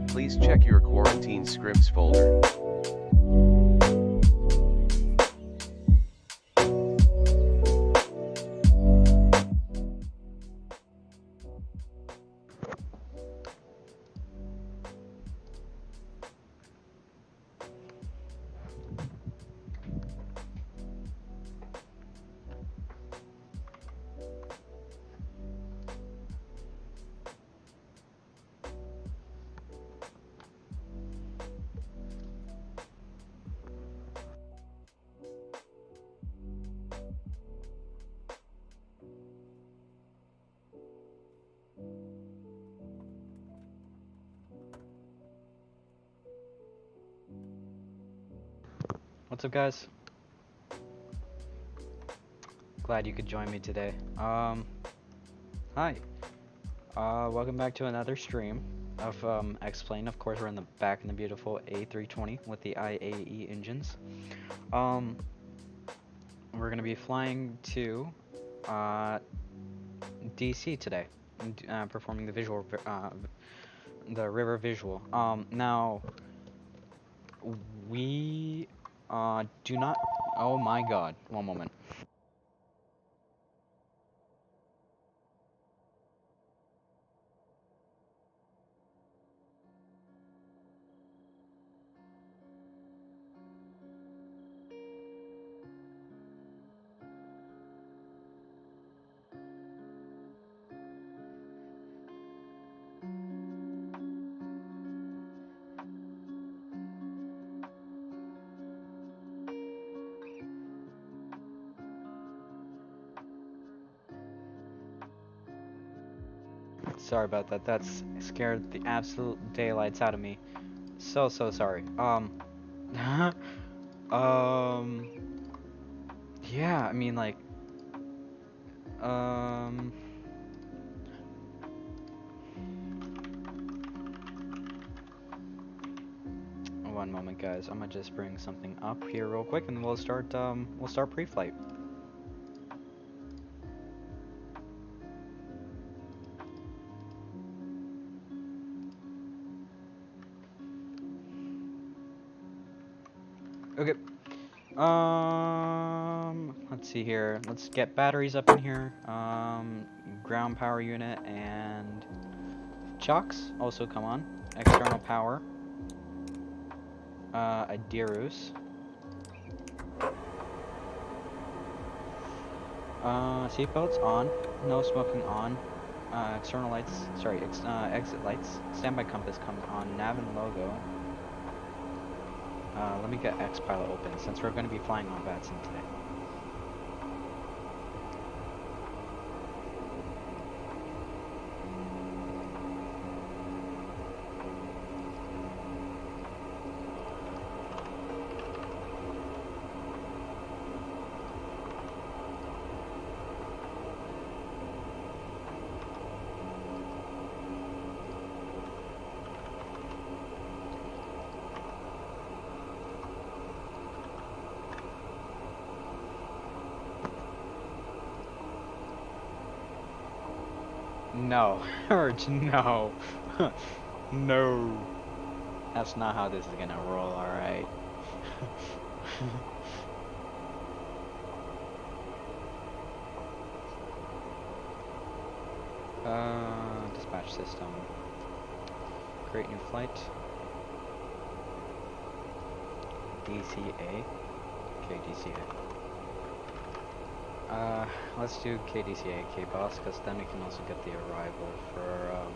Please check your quarantine scripts folder. What's up, guys? Glad you could join me today. Hi. Welcome back to another stream of X-Plane. Of course, we're back in the beautiful A320 with the IAE engines. We're gonna be flying to DC today, performing the visual, the river visual. Now we do not. Oh my God! One moment. Sorry about that. That's scared the absolute daylights out of me. So sorry. Yeah, I mean, like, one moment, guys. I'm gonna just bring something up here real quick, and we'll start pre-flight. Okay. Let's see here. Let's get batteries up in here. Ground power unit and chocks also come on. External power. A Dirus. Seatbelts on. No smoking on. External lights. Sorry. Exit lights. Standby compass comes on. Nav and logo. Let me get X-Pilot open since we're going to be flying on Batson today. No, Urge, no. No. That's not how this is gonna roll, alright. Dispatch system. Create new flight. DCA. KDCA. Let's do KDCA, K-Boss, because then we can also get the arrival for,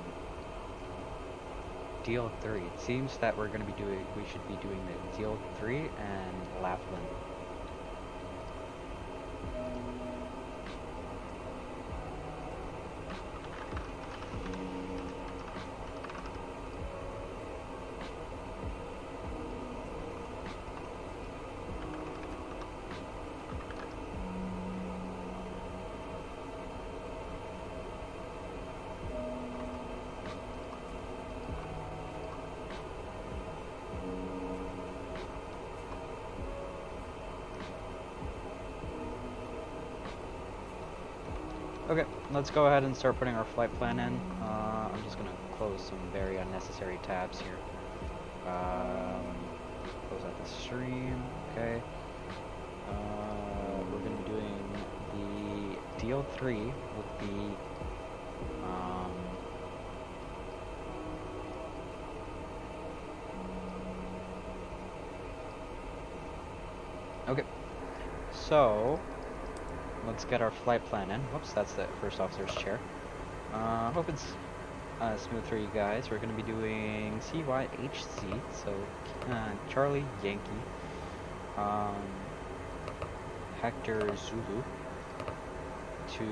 Deal 3. It seems that we should be doing the Deal 3 and Laughlin. Okay, let's go ahead and start putting our flight plan in. I'm just gonna close some very unnecessary tabs here. Close out the stream, okay. We're gonna be doing the Deal 3 with the, okay, so let's get our flight plan in. Whoops, that's the first officer's chair. Hope it's smooth for you guys. We're going to be doing CYHZ, so Charlie Yankee, Hector Zulu to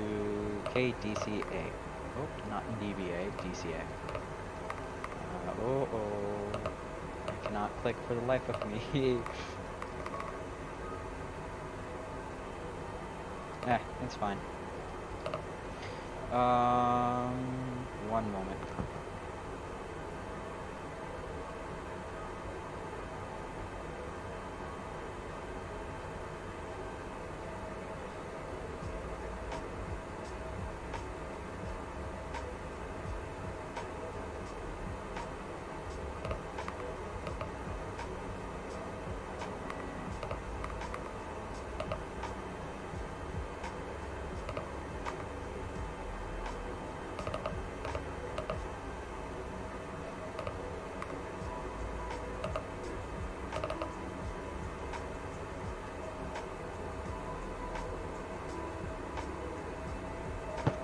KDCA. Oh, not DBA, DCA. I cannot click for the life of me. It's fine. One moment.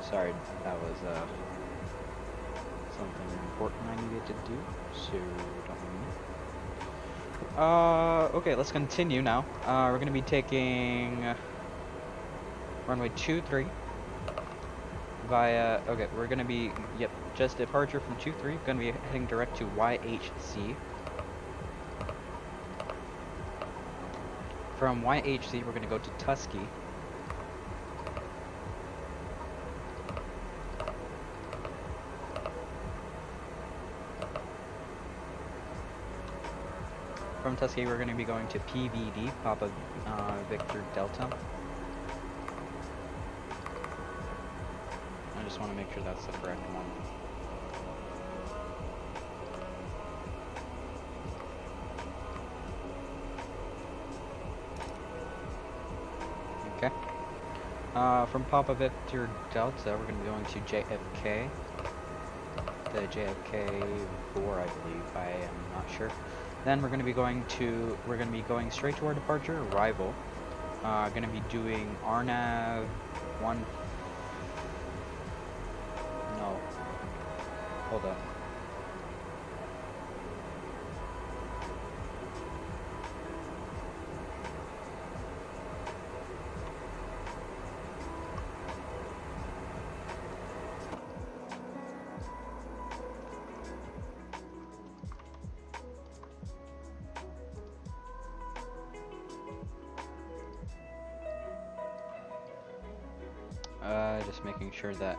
Sorry, that was something important I needed to do, so don't mind me. Okay, let's continue now. We're gonna be taking runway 23 via, okay, we're gonna be, yep, just departure from 23, gonna be heading direct to YHC. From YHC, we're gonna go to Tusky. From Tusky, we're going to be going to PVD, Papa Victor Delta. I just want to make sure that's the correct one. Okay. From Papa Victor Delta, we're going to be going to JFK. The JFK 4, I believe. I am not sure. Then we're going to be going straight to our departure, arrival. Going to be doing RNAV 1. No. Hold up. Just making sure that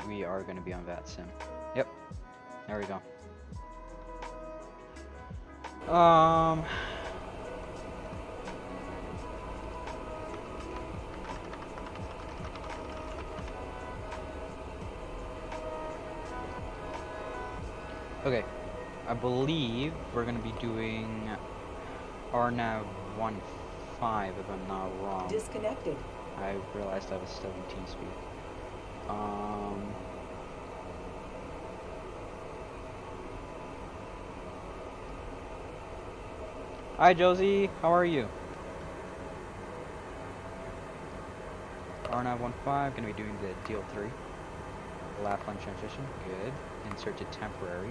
we are going to be on VATSIM. Yep. There we go. Okay, I believe we're gonna be doing RNAV 1.5 if I'm not wrong. Disconnected. I realized I was still in TeamSpeak. Hi Josie, how are you? RNAV 1.5, gonna be doing the deal 3. Lap line transition, good. Insert to temporary.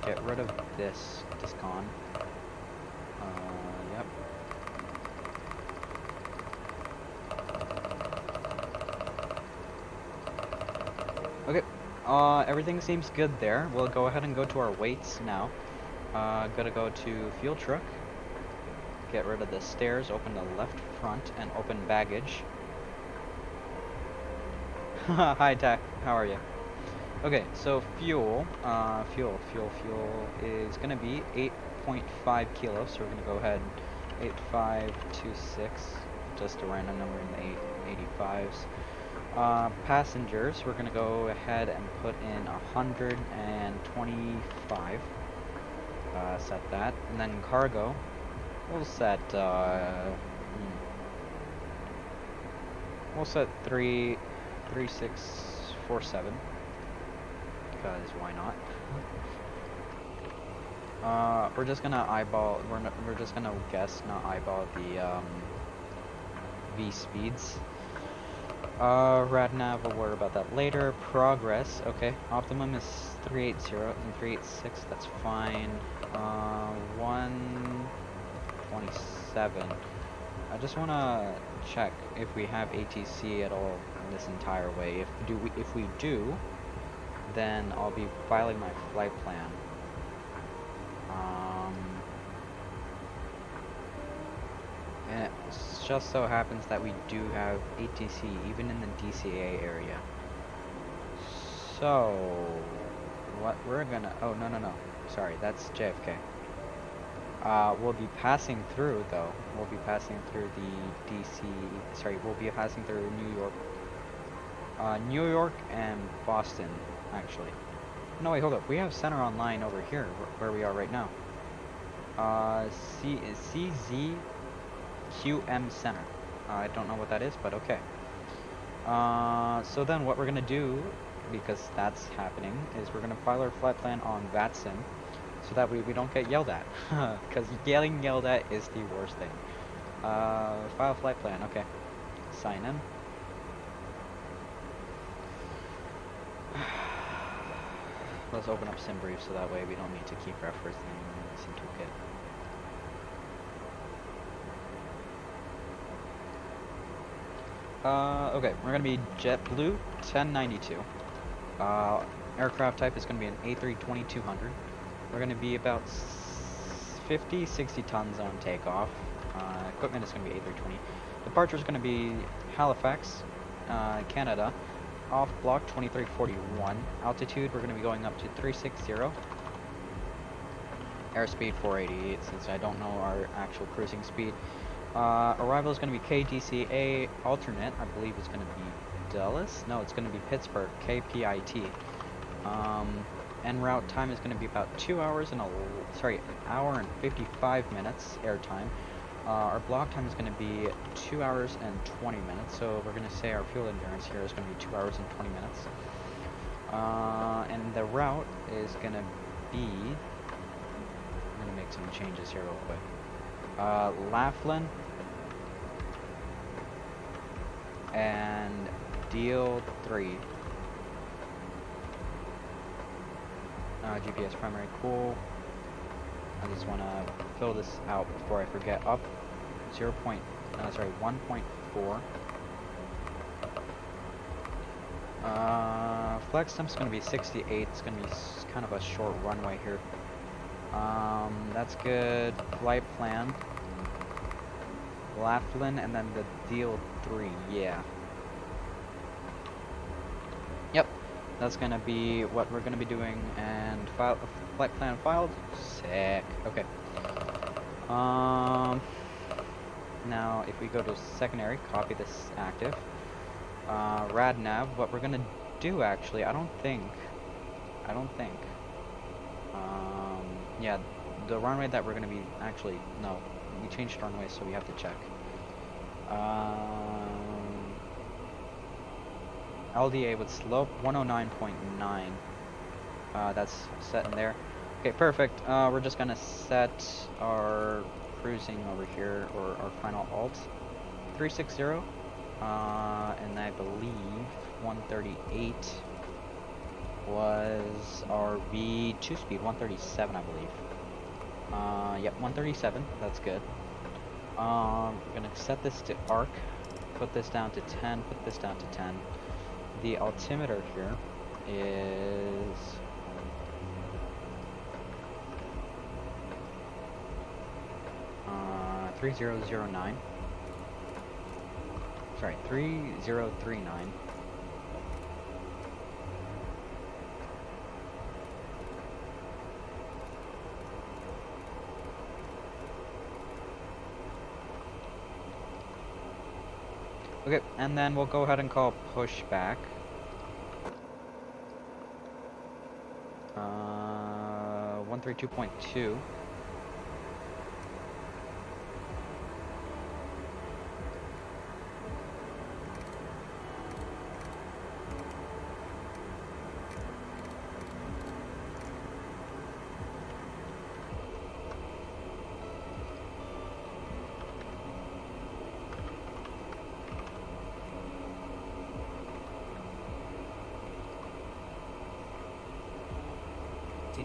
Get rid of this discon. Yep. Okay, everything seems good there. We'll go ahead and go to our weights now. Gotta go to fuel truck. Get rid of the stairs, open the left front, and open baggage. Hi, Tack. How are you? Okay, so fuel is gonna be 8.5 kilos. So we're gonna go ahead 8526, just a random number in the 85s. Passengers, we're gonna go ahead and put in 125. Set that, and then cargo, we'll set 3647. Because why not? We're just gonna eyeball. We're just gonna guess, not eyeball the V speeds. Radnav, we'll worry about that later. Progress, okay. Optimum is 380 and 386. That's fine. 127. I just wanna check if we have ATC at all this entire way. If we do, then I'll be filing my flight plan. And it just so happens that we do have ATC even in the DCA area. So what we're gonna, oh no, sorry, that's JFK. We'll be passing through though. We'll be passing through the we'll be passing through New York and Boston, actually. No, wait, hold up. We have center online over here, where we are right now. CYHZ-KDCA center. I don't know what that is, but okay. So then what we're gonna do, because that's happening, is we're gonna file our flight plan on VATSIM, so that we don't get yelled at. Because getting yelled at is the worst thing. File flight plan, okay. Sign in. Let's open up SimBrief so that way we don't need to keep referencing SimToolkit. Okay, we're gonna be JetBlue 1092. Aircraft type is gonna be an A320-200. We're gonna be about 50-60 tons on takeoff. Equipment is gonna be A320. Departure is gonna be Halifax, Canada. Off block 2341. Altitude, we're going to be going up to 360. Airspeed 480, since I don't know our actual cruising speed. Arrival is going to be KDCA. Alternate, I believe, is going to be Dallas. No, it's going to be Pittsburgh, KPIT. En route time is going to be about 2 hours and an hour and 55 minutes air time. Our block time is going to be 2 hours and 20 minutes, so we're going to say our fuel endurance here is going to be 2 hours and 20 minutes. And the route is going to be, I'm going to make some changes here real quick. Laughlin and Deal 3. GPS primary, cool. I just want to fill this out before I forget. Up 1.4. Flex temp's going to be 68. It's going to be kind of a short runway here. That's good. Flight plan. Laughlin and then the Deal 3. Yeah. Yep. That's going to be what we're going to be doing. And flight plan filed. Sick. Okay. Now if we go to secondary, copy this active. Radnav, what we're gonna do actually. I don't think. Yeah, the runway that we're gonna be actually no, we changed runway, so we have to check. LDA with slope 109.9. That's set in there. Okay, perfect. We're just gonna set our cruising over here, or our final alt 360. And I believe 138 was our V2 speed. 137, I believe. Yep, 137. That's good. Gonna set this to arc. Put this down to 10. Put this down to 10. The altimeter here is 3009. Sorry, 3039. Okay, and then we'll go ahead and call pushback. 132.2.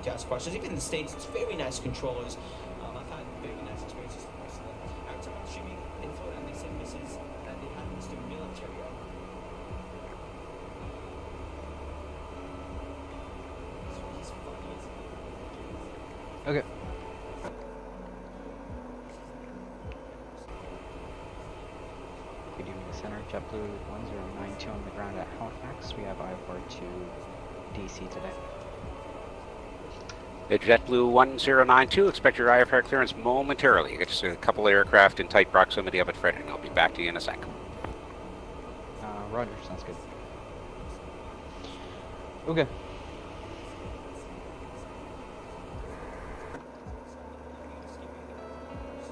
To ask questions. Even in the States, it's very nice controllers. I've had very nice experiences with most of them. I heard someone streaming in Florida, and they said Mrs. that they had Mr. Militario. He's funny as Okay. Good evening, Center. JetBlue 1092 on the ground at Halifax. We have IFR to DC today. JetBlue 1092, expect your IFR clearance momentarily. It's a couple aircraft in tight proximity of it, Fred, and I'll be back to you in a sec. Roger, sounds good. Okay.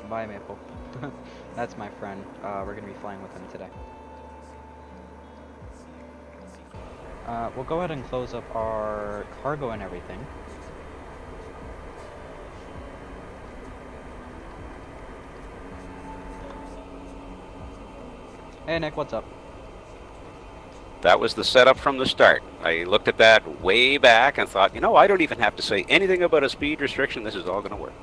Bye, Maple. That's my friend. We're gonna be flying with him today. We'll go ahead and close up our cargo and everything. Hey Nick, what's up? That was the setup from the start. I looked at that way back and thought, you know, I don't even have to say anything about a speed restriction. This is all going to work.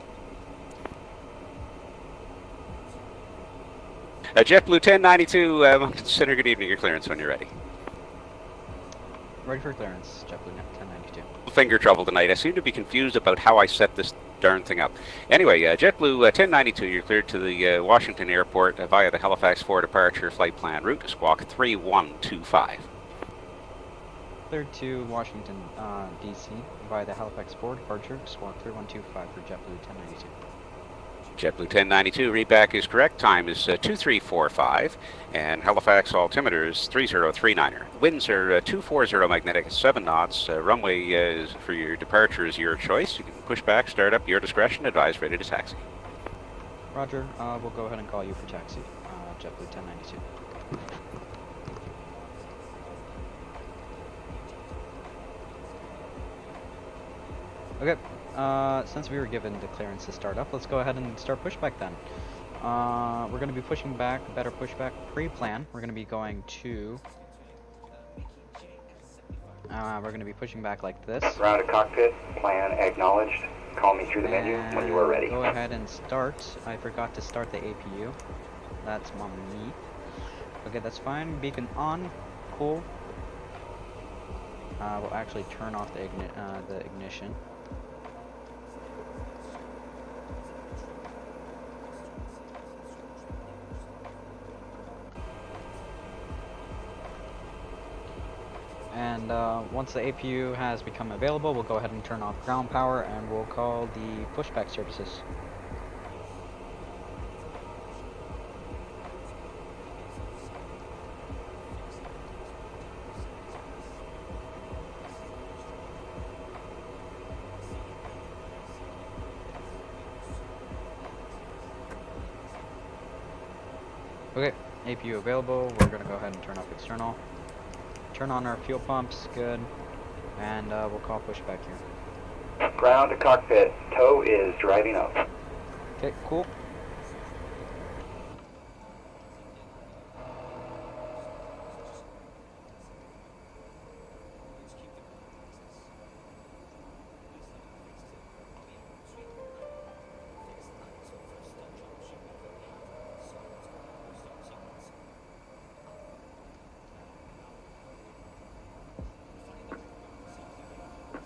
JetBlue 1092, Center, good evening. Your clearance when you're ready. Ready for clearance, JetBlue 1092. Finger trouble tonight. I seem to be confused about how I set this darn thing up. Anyway, JetBlue 1092, you're cleared to the Washington Airport via the Halifax 4 departure flight plan route, squawk 3125. Cleared to Washington, DC via the Halifax 4 departure, squawk 3125 for JetBlue 1092. JetBlue 1092, readback is correct. Time is 2345, and Halifax altimeter is 3039er. Winds are 240 magnetic, 7 knots. Runway is for your departure is your choice. You can push back, start up, your discretion. Advise ready to taxi. Roger, we'll go ahead and call you for taxi, JetBlue 1092. Okay, since we were given the clearance to start up, let's go ahead and start pushback then. We're going to be pushing back, better pushback pre-plan. We're going to be going to... we're going to be pushing back like this. Round to cockpit, plan acknowledged. Call me through the menu when you are ready. Go ahead and start. I forgot to start the APU. That's on me. Okay, that's fine. Beacon on. Cool. We'll actually turn off the ignition. And once the APU has become available, we'll go ahead and turn off ground power and we'll call the pushback services. Okay, APU available. We're gonna go ahead and turn off external. Turn on our fuel pumps, good. And we'll call pushback here. Ground to cockpit. Tow is driving up. Okay, cool.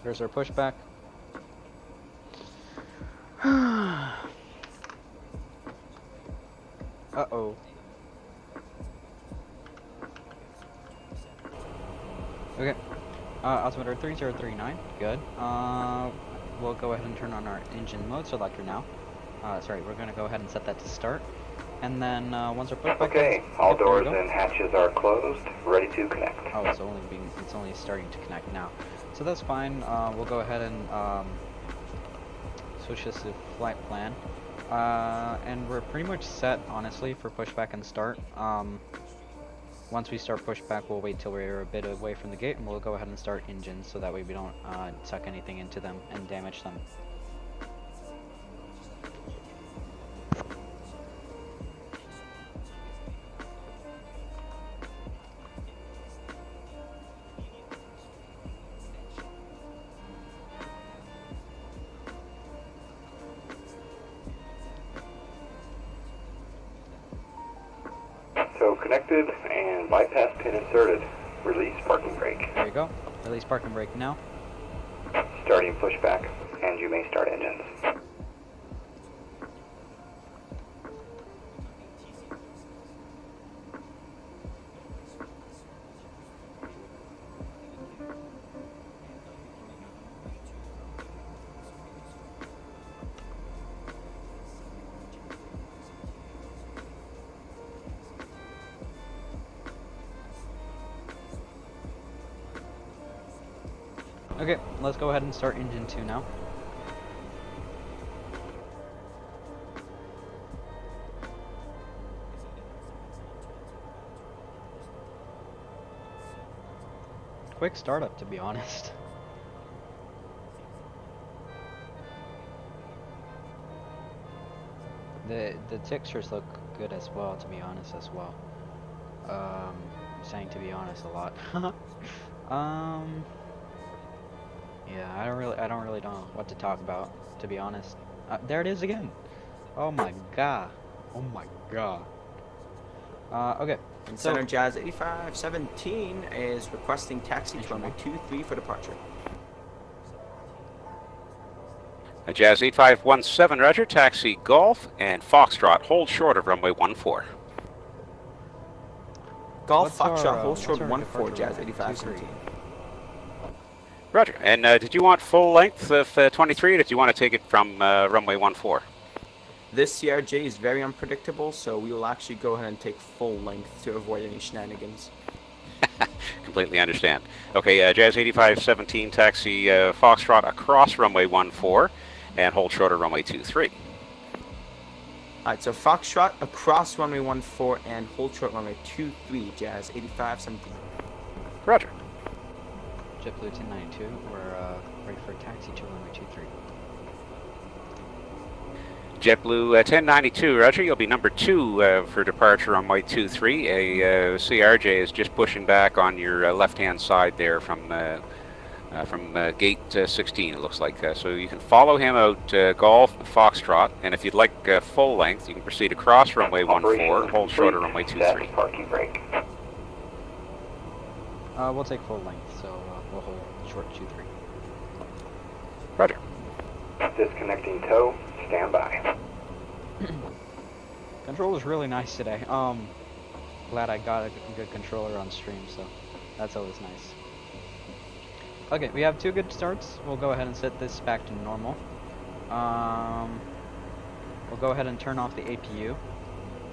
There's our pushback. Uh-oh. Okay. Altimeter 3039. Good. We'll go ahead and turn on our engine mode selector now. Sorry, we're gonna go ahead and set that to start. And then once our pushback Okay, is, all yep, there we doors go. and hatches are closed, ready to connect. Oh, it's only starting to connect now. So that's fine. We'll go ahead and switch this to flight plan. And we're pretty much set, honestly, for pushback and start. Once we start pushback, we'll wait till we're a bit away from the gate, and we'll go ahead and start engines, so that way we don't suck anything into them and damage them. So connected and bypass pin inserted. Release parking brake. There you go. Release parking brake now. Starting pushback, and you may start engines. Okay, let's go ahead and start engine 2 now. Quick startup, to be honest. The textures look good as well, to be honest, as well. I'm saying to be honest a lot. Yeah, I don't really know what to talk about, to be honest. There it is again. Oh my god. Oh my god. Okay. And So Center Jazz 8517 is requesting taxi to runway 23 for departure. Jazz 8517, roger, taxi Golf and Foxtrot, hold short of runway 14. Golf What's our, Foxtrot, hold short what's our 14, departure Jazz runway? 8517. Roger, and did you want full length of 23, or did you want to take it from runway 14? This CRJ is very unpredictable, so we will actually go ahead and take full length to avoid any shenanigans. Completely understand. Okay, Jazz 8517, taxi Foxtrot across runway 14 and hold short of runway 23. Alright, so Foxtrot across runway 14 and hold short runway 23, Jazz 8517. Roger. JetBlue 1092, we're ready for a taxi to runway 23. JetBlue 1092, roger, you'll be number 2 for departure on runway 23. A CRJ is just pushing back on your left-hand side there from gate 16, it looks like. So you can follow him out Golf Foxtrot, and if you'd like full length, you can proceed across runway 14, hold short of runway 23. Parking brake. We'll take full length, so we'll hold short 23. Roger. Disconnecting tow. Stand by. Control was really nice today. Glad I got a good controller on stream, so that's always nice. Okay, we have 2 good starts. We'll go ahead and set this back to normal. We'll go ahead and turn off the APU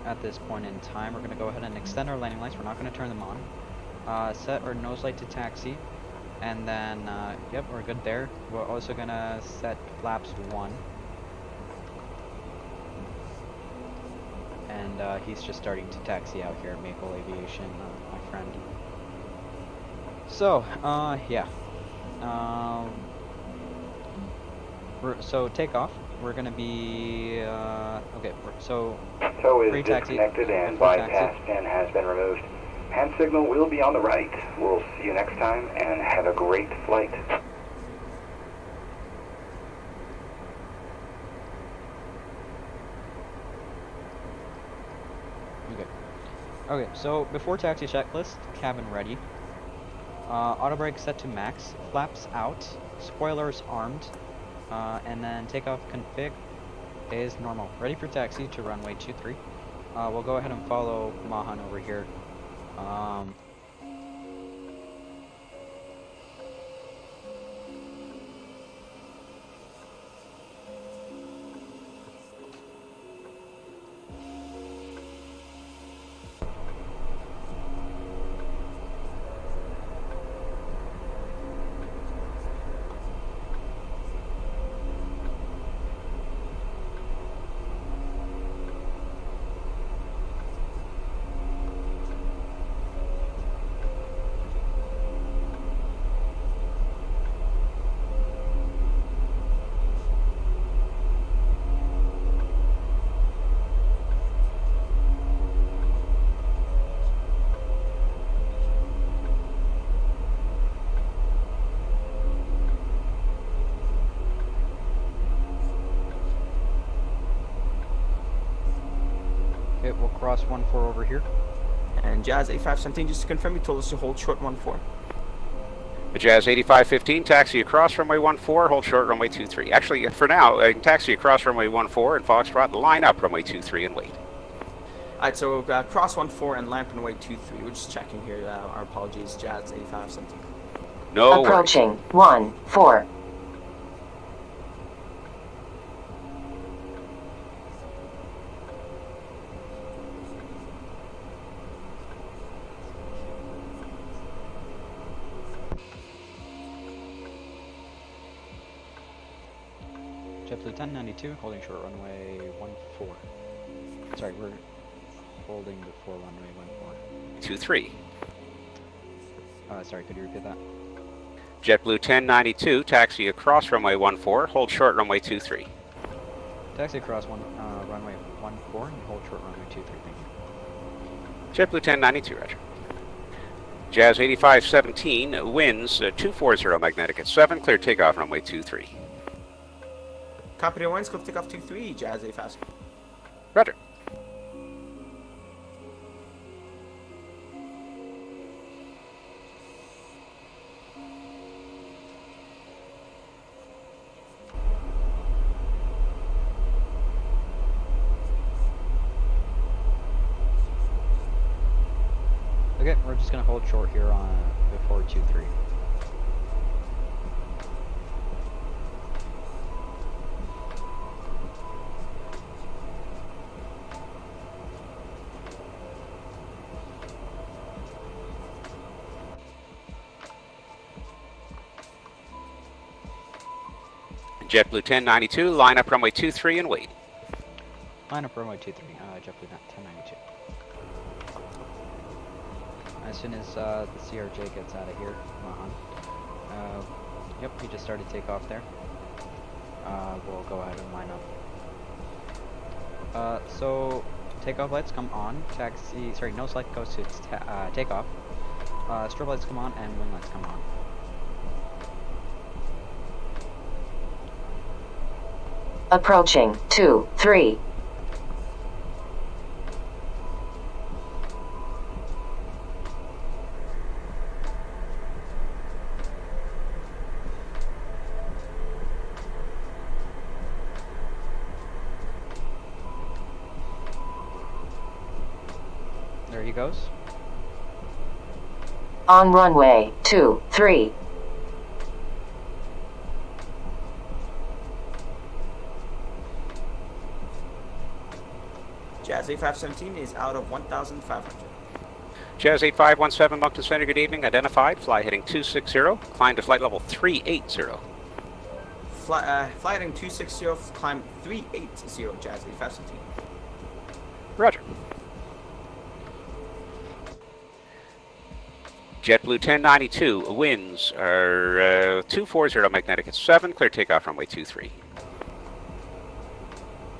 at this point in time. We're going to go ahead and extend our landing lights. We're not going to turn them on. Set our nose light to taxi. And then, yep, we're good there. We're also going to set flaps 1. and he's just starting to taxi out here at Maple Aviation, my friend. So, yeah. So takeoff. We're gonna be okay. So Tow free is taxi. disconnected and Full bypass taxi. pin has been removed. Hand signal will be on the right. We'll see you next time and have a great flight. Okay. Okay. So before taxi checklist, cabin ready. Auto brake set to max. Flaps out. Spoilers armed. And then takeoff config is normal. Ready for taxi to runway 23. We'll go ahead and follow Mahan over here. Okay, we'll cross 1-4 over here. And Jazz 8517, just to confirm, you told us to hold short 1-4. The Jazz 8515, taxi across runway 14, hold short runway 23. Actually, for now, taxi across runway 14 and Foxtrot, line up runway 23 and wait. Alright, so cross 1-4 and land runway 23. We're just checking here. Our apologies, Jazz 8517. No worries. Approaching 1-4. JetBlue 1092, holding short runway 14. Sorry, we're holding before runway 14. 23. Sorry, could you repeat that? JetBlue 1092, taxi across runway 14, hold short runway 23. Taxi across runway 14 and hold short runway 23, thank you. JetBlue 1092, roger. Jazz 8517, winds 240 magnetic at 7, clear takeoff runway 23. Copy the winds, cliff takeoff 23, Jazz 85. Roger. Okay, we're just gonna hold short here on before 23. JetBlue 1092, line up runway 23 and wait. Line up runway 23, JetBlue 1092. As soon as the CRJ gets out of here, yep, he just started takeoff there. We'll go ahead and line up. So takeoff lights come on, nose light goes to takeoff. Strobe lights come on and wing lights come on. Approaching 2-3. There he goes. On runway 23. Jazz 8517 is out of 1,500. Jazz 8517, Moncton Center, good evening. Identified, fly heading 260, climb to flight level 380. Fly heading 260, climb 380, Jazz 8517. Roger. JetBlue 1092, winds are 240 magnetic at 7, clear takeoff runway 23.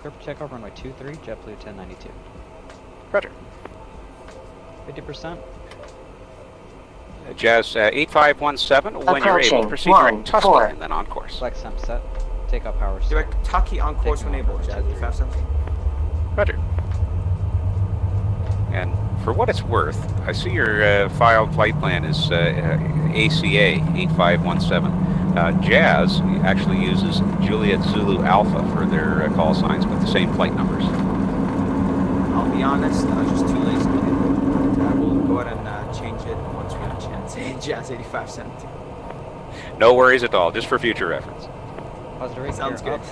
Clear for takeoff runway 23, JetBlue 1092. Roger. 50%. Jazz 8517, when you're able, Approaching. proceed 1, direct Tusky 4. and then on course. Flex temp set. Takeoff power set. Direct Taki on course when Taking able, off Jazzy. 517. Roger. And for what it's worth, I see your filed flight plan is ACA 8517. Jazz actually uses Juliet Zulu Alpha for their call signs with the same flight numbers. I'll be honest, I was just too lazy to do it. I will go ahead and change it once we have a chance. Jazz 8517. No worries at all, just for future reference. Positive rate. Sounds clear good. up.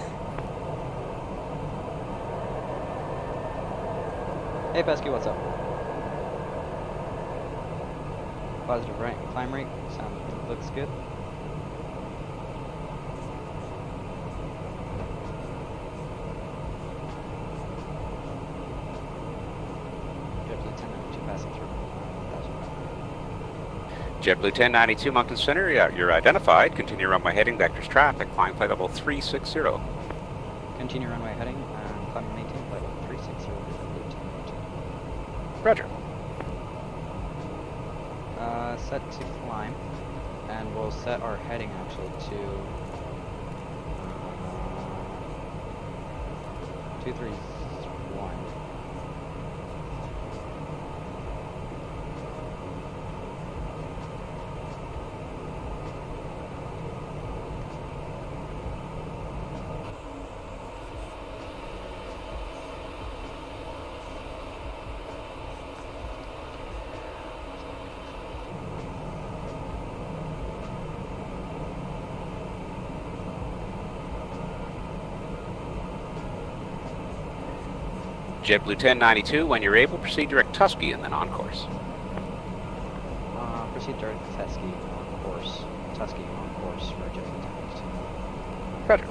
Hey Pesky, what's up? Positive right climb rate. Looks good. JetBlue 1092 passing through. 1,000. JetBlue 1092 Moncton Center, yeah, you're identified. Continue runway heading, vectors traffic, climb flight level 360. Continue runway heading and climb and maintain flight level 360. JetBlue 1092. Roger. Set to climb, and we'll set our heading actually to 231. JetBlue 1092, when you're able, proceed direct Tusky and then on course. Proceed direct Tusky on course. Tusky on course for JetBlue 1092. Roger.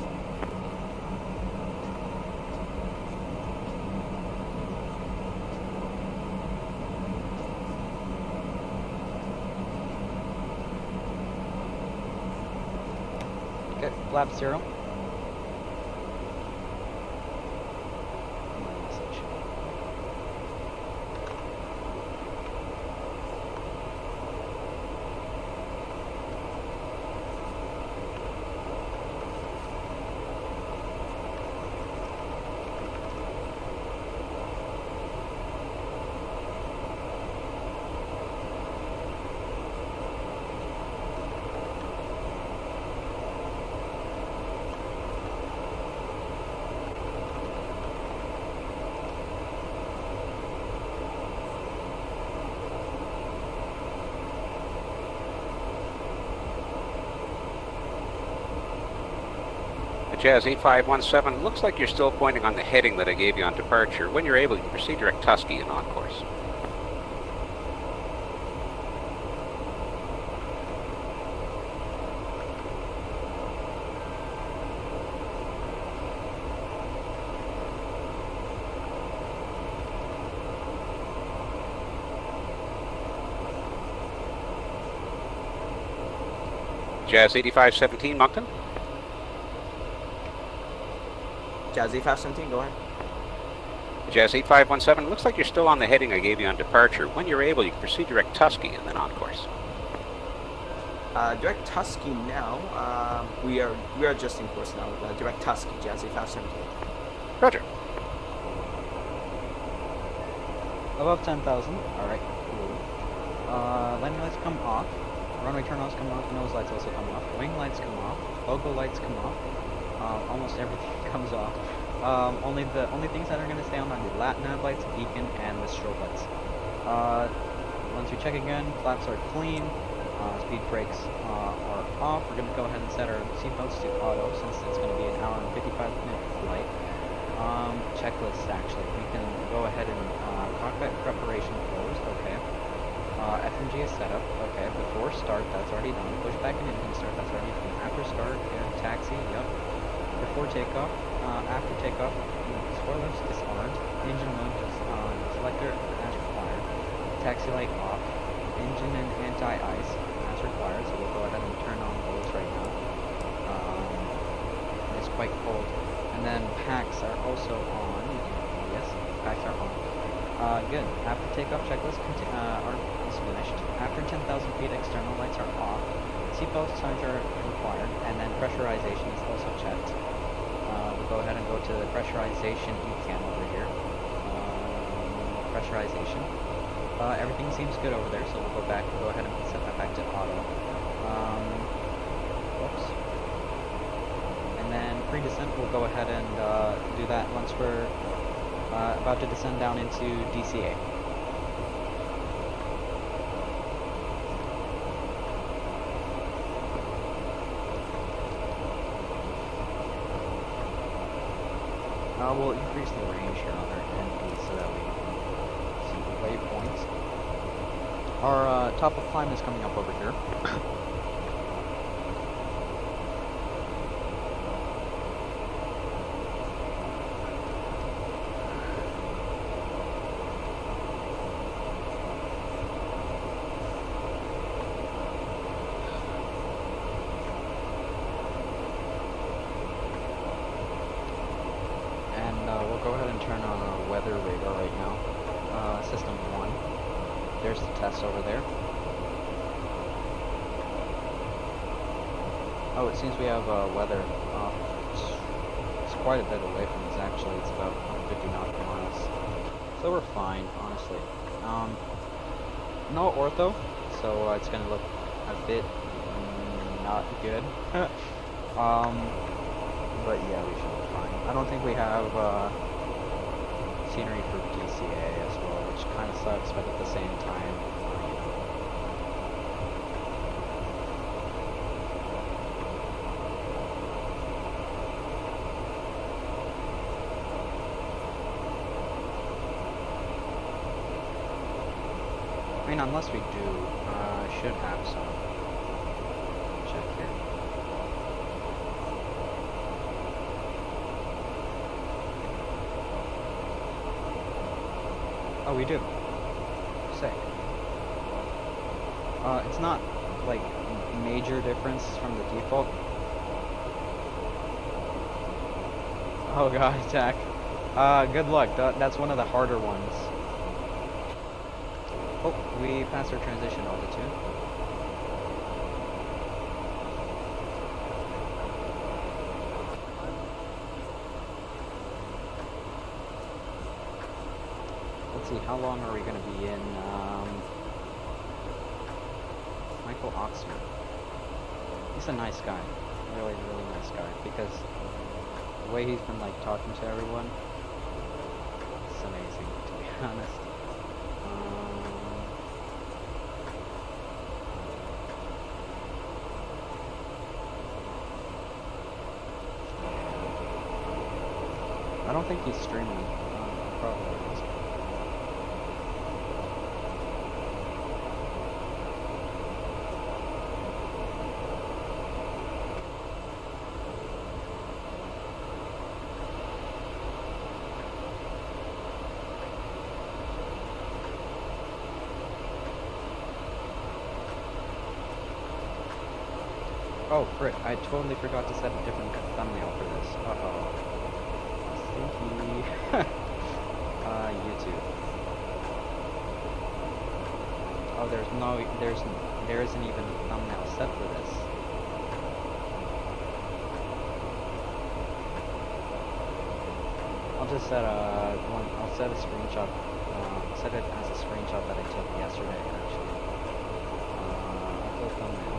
Okay, flap 0. Jazz 8517, looks like you're still pointing on the heading that I gave you on departure. When you're able, you can proceed direct Tusky and on course. Jazz 8517, Moncton. Jazz 8517, go ahead. Jazz 8517, looks like you're still on the heading I gave you on departure. When you're able, you can proceed direct Tusky and then on course. Direct Tusky now. We are adjusting course now. Direct Tusky, Jazz 8517. Roger. Above 10,000. Alright, cool. Landing lights come off. Runway turn-offs come off. Nose lights also come off. Wing lights come off. Logo lights come off. Almost everything comes off. Only things that are going to stay on are the lat nav lights, beacon, and the strobe lights. Once we check again, flaps are clean. Speed brakes are off. We're going to go ahead and set our seatbelts to auto since it's going to be an hour and 55-minute flight. Checklist actually. We can go ahead and cockpit preparation closed. Okay. FMG is set up. Okay. Before start, that's already done. Push back and engine start, that's already done. After start, yeah, taxi, yep. Before takeoff, after takeoff, spoilers disarmed. Engine mode just selector as required, taxi light off, engine and anti-ice as required, so we'll go ahead and turn on those right now. It's quite cold. And then packs are also on. Yes, packs are on. Good. After takeoff checklist is finished. After 10,000 feet, external lights are off. Seatbelt signs are required, and then pressurization is also checked. We'll go ahead and go to the pressurization ECAM over here. Pressurization. Everything seems good over there, so we'll go back and go ahead and set that back to auto. Whoops. And then pre-descent, we'll go ahead and do that once we're about to descend down into DCA. We'll increase the range here on our NP so that we can see the waypoints. Our top of climb is coming up over here. We'll go ahead and turn on our weather radar right now. System 1. There's the test over there. Oh, it seems we have weather. It's quite a bit away from us actually. It's about 150 nautical miles. So we're fine, honestly. No ortho, so it's gonna look a bit not good. But yeah, we should be fine. I don't think we have scenery for DCA as well, which kind of sucks, but at the same time, you know. I mean, unless we do, should have some. Check here. Oh, we do. Sick. It's not, like, major difference from the default. Oh god, attack. Good luck. That's one of the harder ones. Oh, we passed our transition altitude. Let's see, how long are we going to be in, Michael Oxford. He's a nice guy. Really, really nice guy. Because the way he's been, like, talking to everyone, it's amazing, to be honest. I don't think he's streaming. Probably is. Oh, frick, I totally forgot to set a different thumbnail for this. Uh-oh. Stinky. YouTube. Oh, there isn't even a thumbnail set for this. I'll just set I'll set a screenshot, set it as a screenshot that I took yesterday, actually. Upload thumbnail.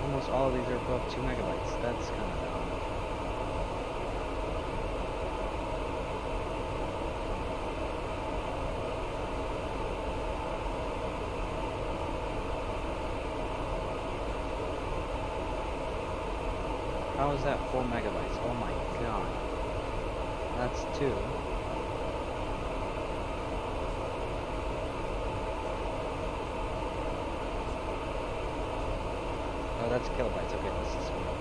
Almost all of these are above 2 megabytes. That's kind of dumb. How is that 4 megabytes? Oh my god. That's 2. Oh, that's kilobytes. Okay, this is weird.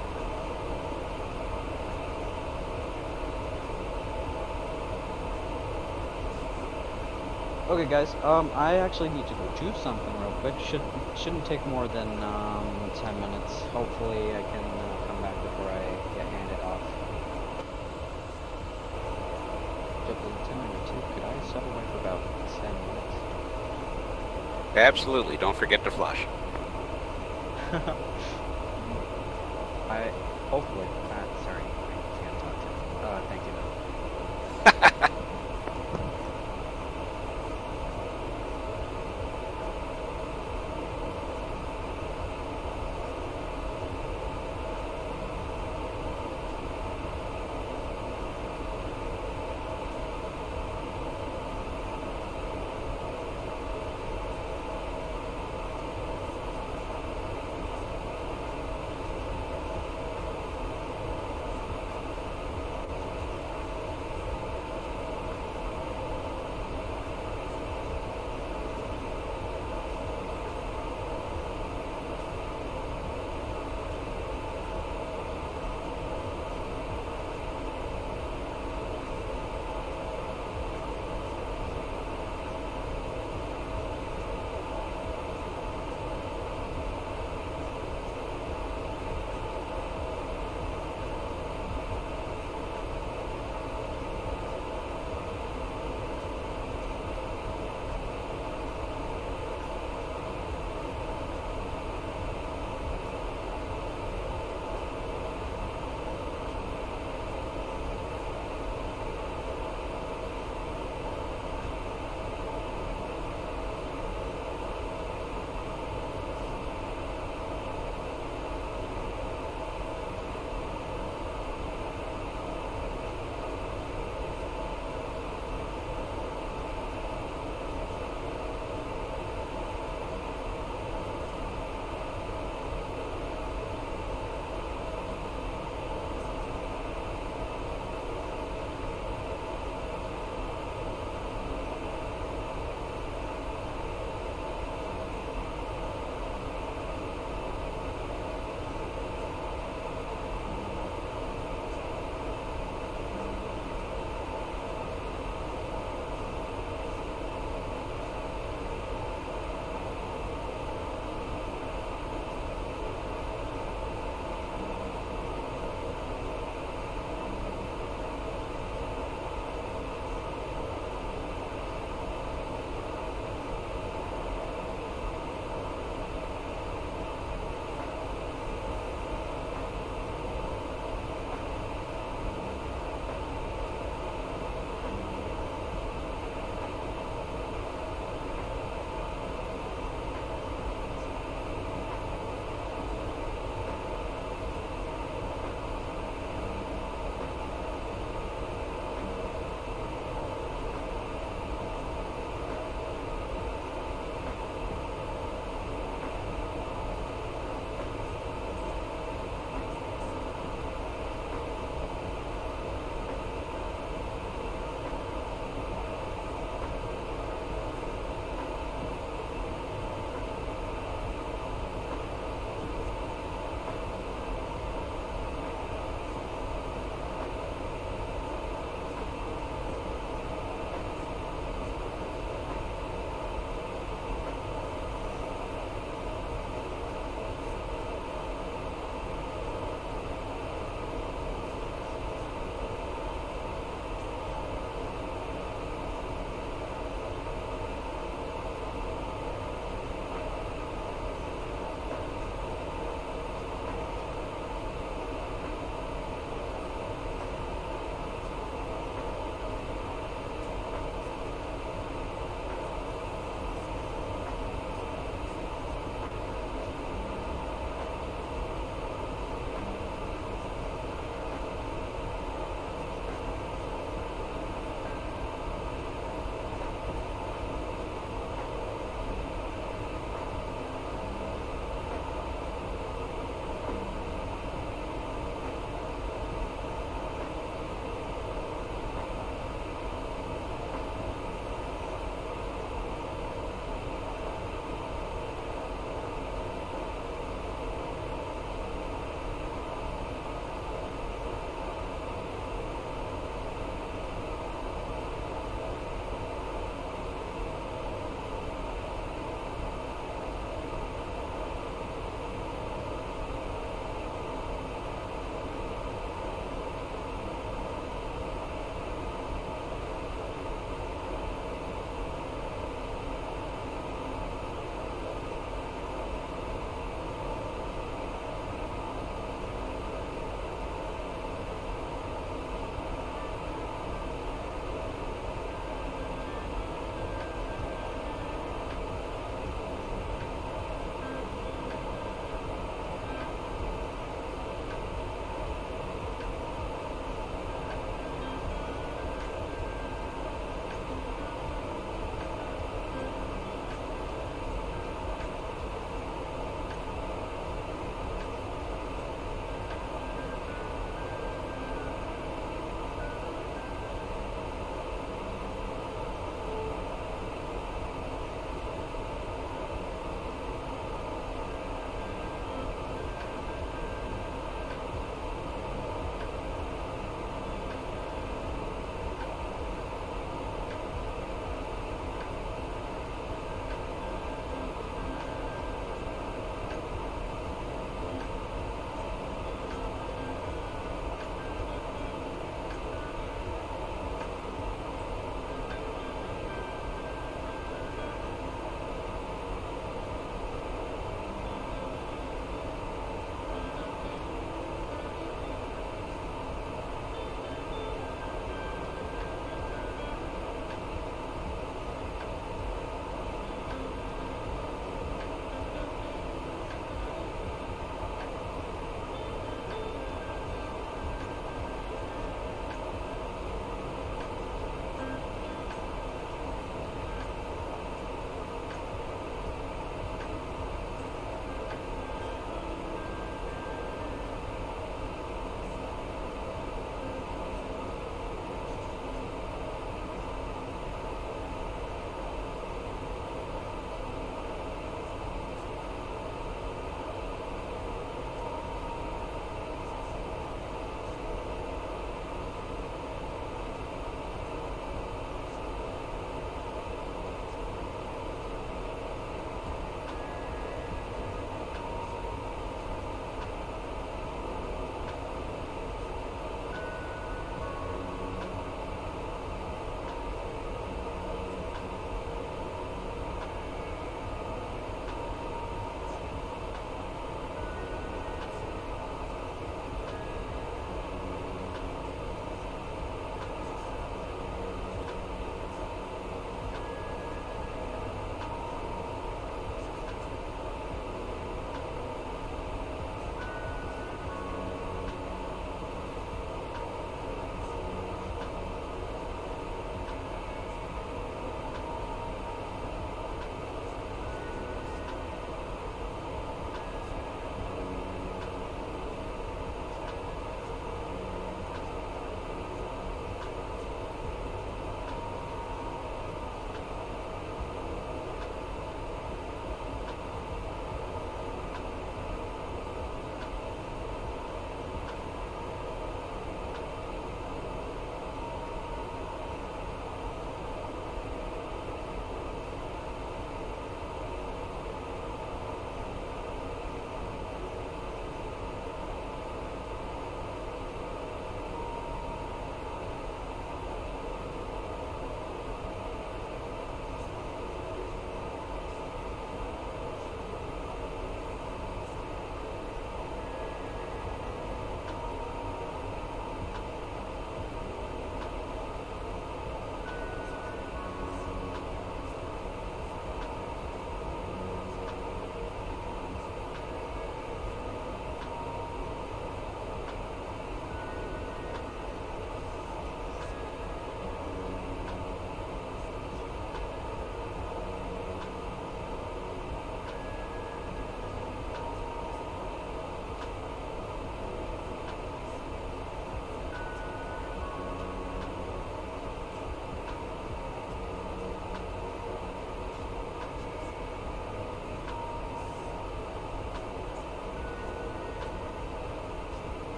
Okay, guys. I actually need to go do something real quick. Shouldn't take more than 10 minutes. Hopefully, I can come back before I get handed off. JetBlue 1092. Could I step away for about 10 minutes? Absolutely. Don't forget to flush. Hopefully. Sorry, I can't talk to you. Thank you though.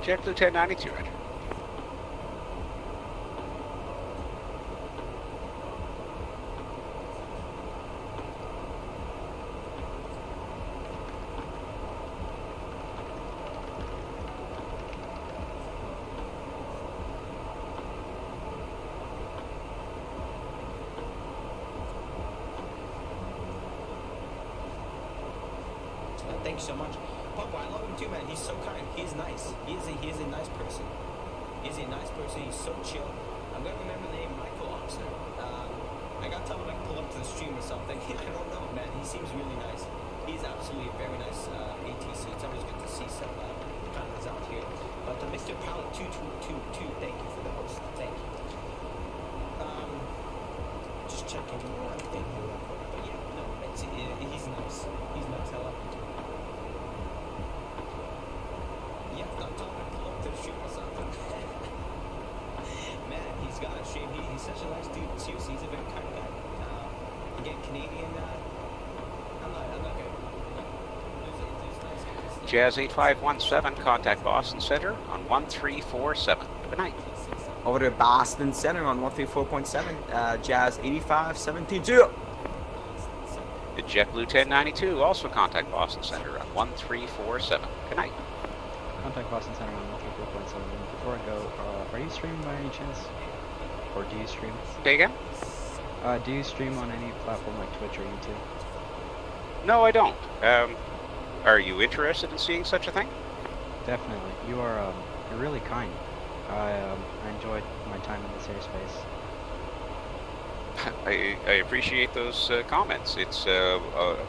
JetBlue 1092, roger. Thank you so much. Papa, I love him too, man. He's so kind. He's nice. He is a nice person. He's a nice person. He's so chill. I'm gonna remember the name Michael Oxner. I gotta tell him I can pull up to the stream or something. I don't know, man. He seems really nice. He's absolutely a very nice ATC. It's always good to see some partners out here. But Mr. Pilot 2222, thank you for the host. Thank you. Just checking one thing here real quick. But yeah, no, he's nice. He's nice. I love him. Yeah, I'm talking pull up to the stream or something. Man, he's got a stream. He's such a nice dude. Seriously, he's a very kind guy. Again, Canadian. I'm not good. There's nice guys. Jazz 8517, contact Boston Center on 1347. Good night. Over to Boston Center on 134.7, Jazz 8517. The JetBlue 1092, also contact Boston Center on 1347. Good night. Contact Boston Center on 134.7. Before I go, are you streaming by any chance? Or do you stream? Say again? Do you stream on any platform like Twitch or YouTube? No, I don't. Are you interested in seeing such a thing? Definitely. You're really kind. I enjoyed my time in this airspace. I appreciate those comments. It's a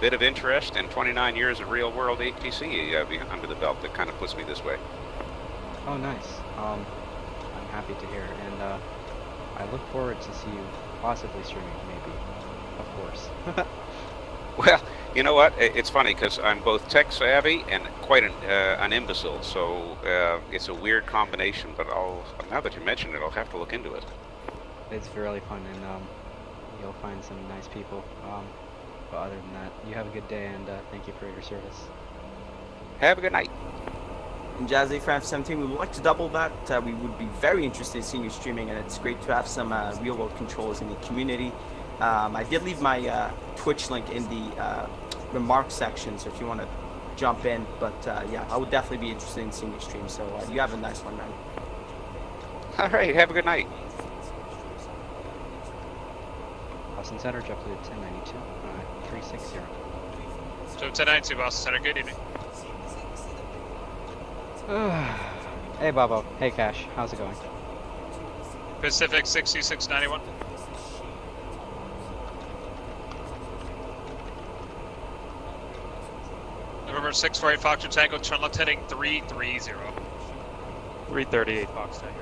bit of interest and 29 years of real-world ATC under the belt that kind of puts me this way. Oh, nice. I'm happy to hear, and I look forward to see you possibly streaming, maybe. Of course. Well, you know what? It's funny because I'm both tech savvy and quite an imbecile, so it's a weird combination. But now that you mention it, I'll have to look into it. It's really fun, and you'll find some nice people. But other than that, you have a good day, and thank you for your service. Have a good night. In Jazz 8517, we would like to double that. We would be very interested in seeing you streaming, and it's great to have some real-world controllers in the community. I did leave my Twitch link in the remarks section, so if you want to jump in. But yeah, I would definitely be interested in seeing you stream. So you have a nice one, man. All right, have a good night. Boston Center, JetBlue 1092, 360. So 1092, Boston Center, good evening. Hey, Bobo. Hey, Cash. How's it going? Pacific 6691. November 648 Foxtrot Tango, turn left heading 330. 338 Fox Tango.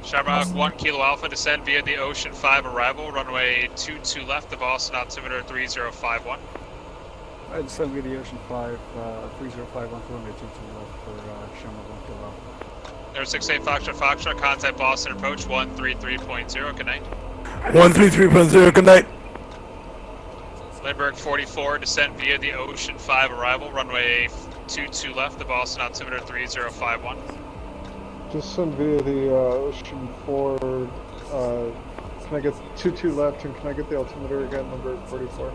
Shamrock 1 Kilo Alpha, descend via the Ocean 5 arrival, runway 22 left, the Boston altimeter 3051. I descend via the Ocean 5, 3051 for runway 22 left for Shamrock 1 Kilo Alpha. Number 68 Foxtrot, contact Boston approach 133.0, good night. 133.0, good night. Lindbergh 44, descend via the Ocean 5 arrival, runway 22 left, the Boston altimeter 3051. Descend via the Ocean 4, can I get 22 left, and can I get the altimeter again, number 44?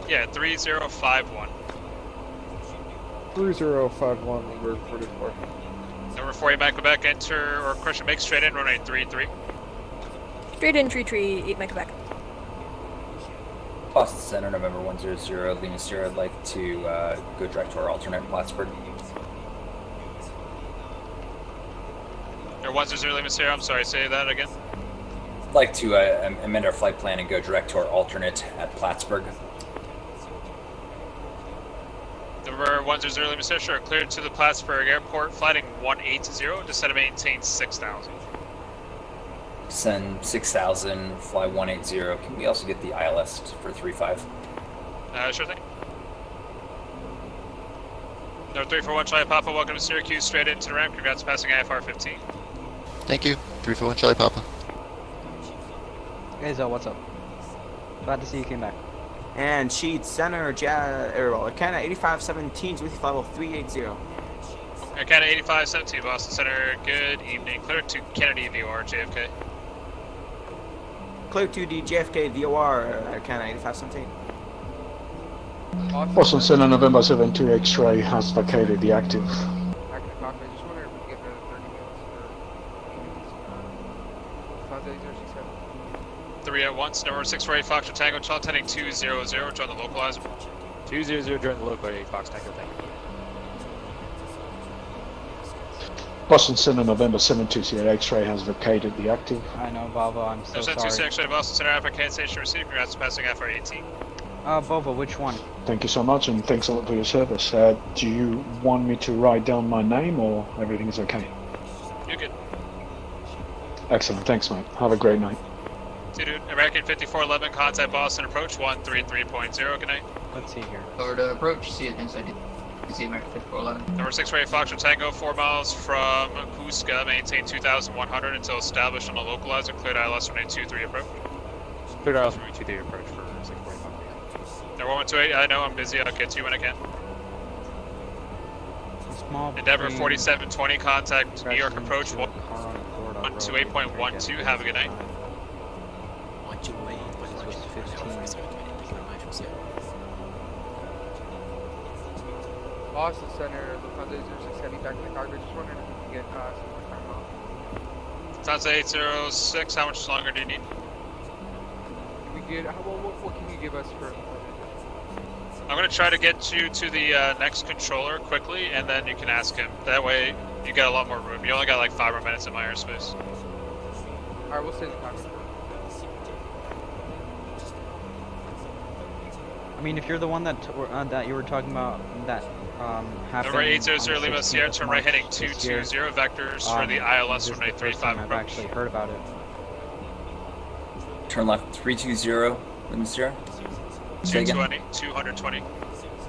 Yeah, 3051. 3051, number 44. Number 4, Mike Quebec, enter, or question, make straight in, runway 33. Straight in, 8 Mike Quebec. Boston Center, November 100, Lima Sierra. I'd like to go direct to our alternate Plattsburgh. Or 100 Lima Sierra, I'm sorry, say that again. I'd like to amend our flight plan and go direct to our alternate at Plattsburgh. Number 100 Lima Sierra, sure, cleared to the Plattsburgh Airport, flighting 180, descend to maintain 6,000. Send 6,000, fly 180. Can we also get the ILS for 35? Sure thing. Number 341 Charlie Papa, welcome to Syracuse, straight into the ramp. Congrats passing IFR 15. Thank you. 341 Charlie Papa. Hey, Zo, what's up? Glad to see you came back. And Sheet Center, Canada 8517, with level 380. Air Canada 8517, Boston Center, good evening. Clear to Kennedy VOR, JFK. Clear to the JFK VOR, Air Canada 8517. Boston Center, November 72 X-ray has vacated the active. Active cockpit. Just wondering if we can get another 30 minutes for 067. 3 at once, number 648 Fox Tango, Charles heading 200, join the localizer. 200, join the localizer, Fox Tango, thank you. Boston Center, November 72 Sierra X-ray has vacated the active. I know, Bava, I'm so sorry. 72 X-ray, Boston Center, Alpha Can Station received, congrats on passing FR 18. Bova, which one? Thank you so much, and thanks a lot for your service. Do you want me to write down my name, or everything is okay? You're good. Excellent, thanks mate. Have a great night. Dude, American 5411, contact Boston approach 133.0, good night. Let's see here. Florida approach, see it inside. See American 5411. Number 648 Fox Tango, 4 miles from Cusca, maintain 2100 until established on the localizer, cleared ILS 123 approach. Cleared ILS 123 approach for 645. Number 128, I know I'm busy, I'll get to you when I can. Small Endeavor 4720, contact New York approach 128.12, have a good night. Boston Center, Lufthansa 06 heading back to the cockpit. Just wondering if we can get some more time off. Lufthansa 806, how much longer do you need? Can we get, what can you give us for? I'm going to try to get you to the next controller quickly, and then you can ask him. That way, you get a lot more room. You only got like 5 more minutes in my airspace. Alright, we'll stay in the cockpit. I mean, if you're the one that that you were talking about that happened. Number 800 Lima Sierra, turn right heading 220, vectors for the ILS 1835 I've actually heard about it. Turn left 320, Lima Sierra. 220, 220.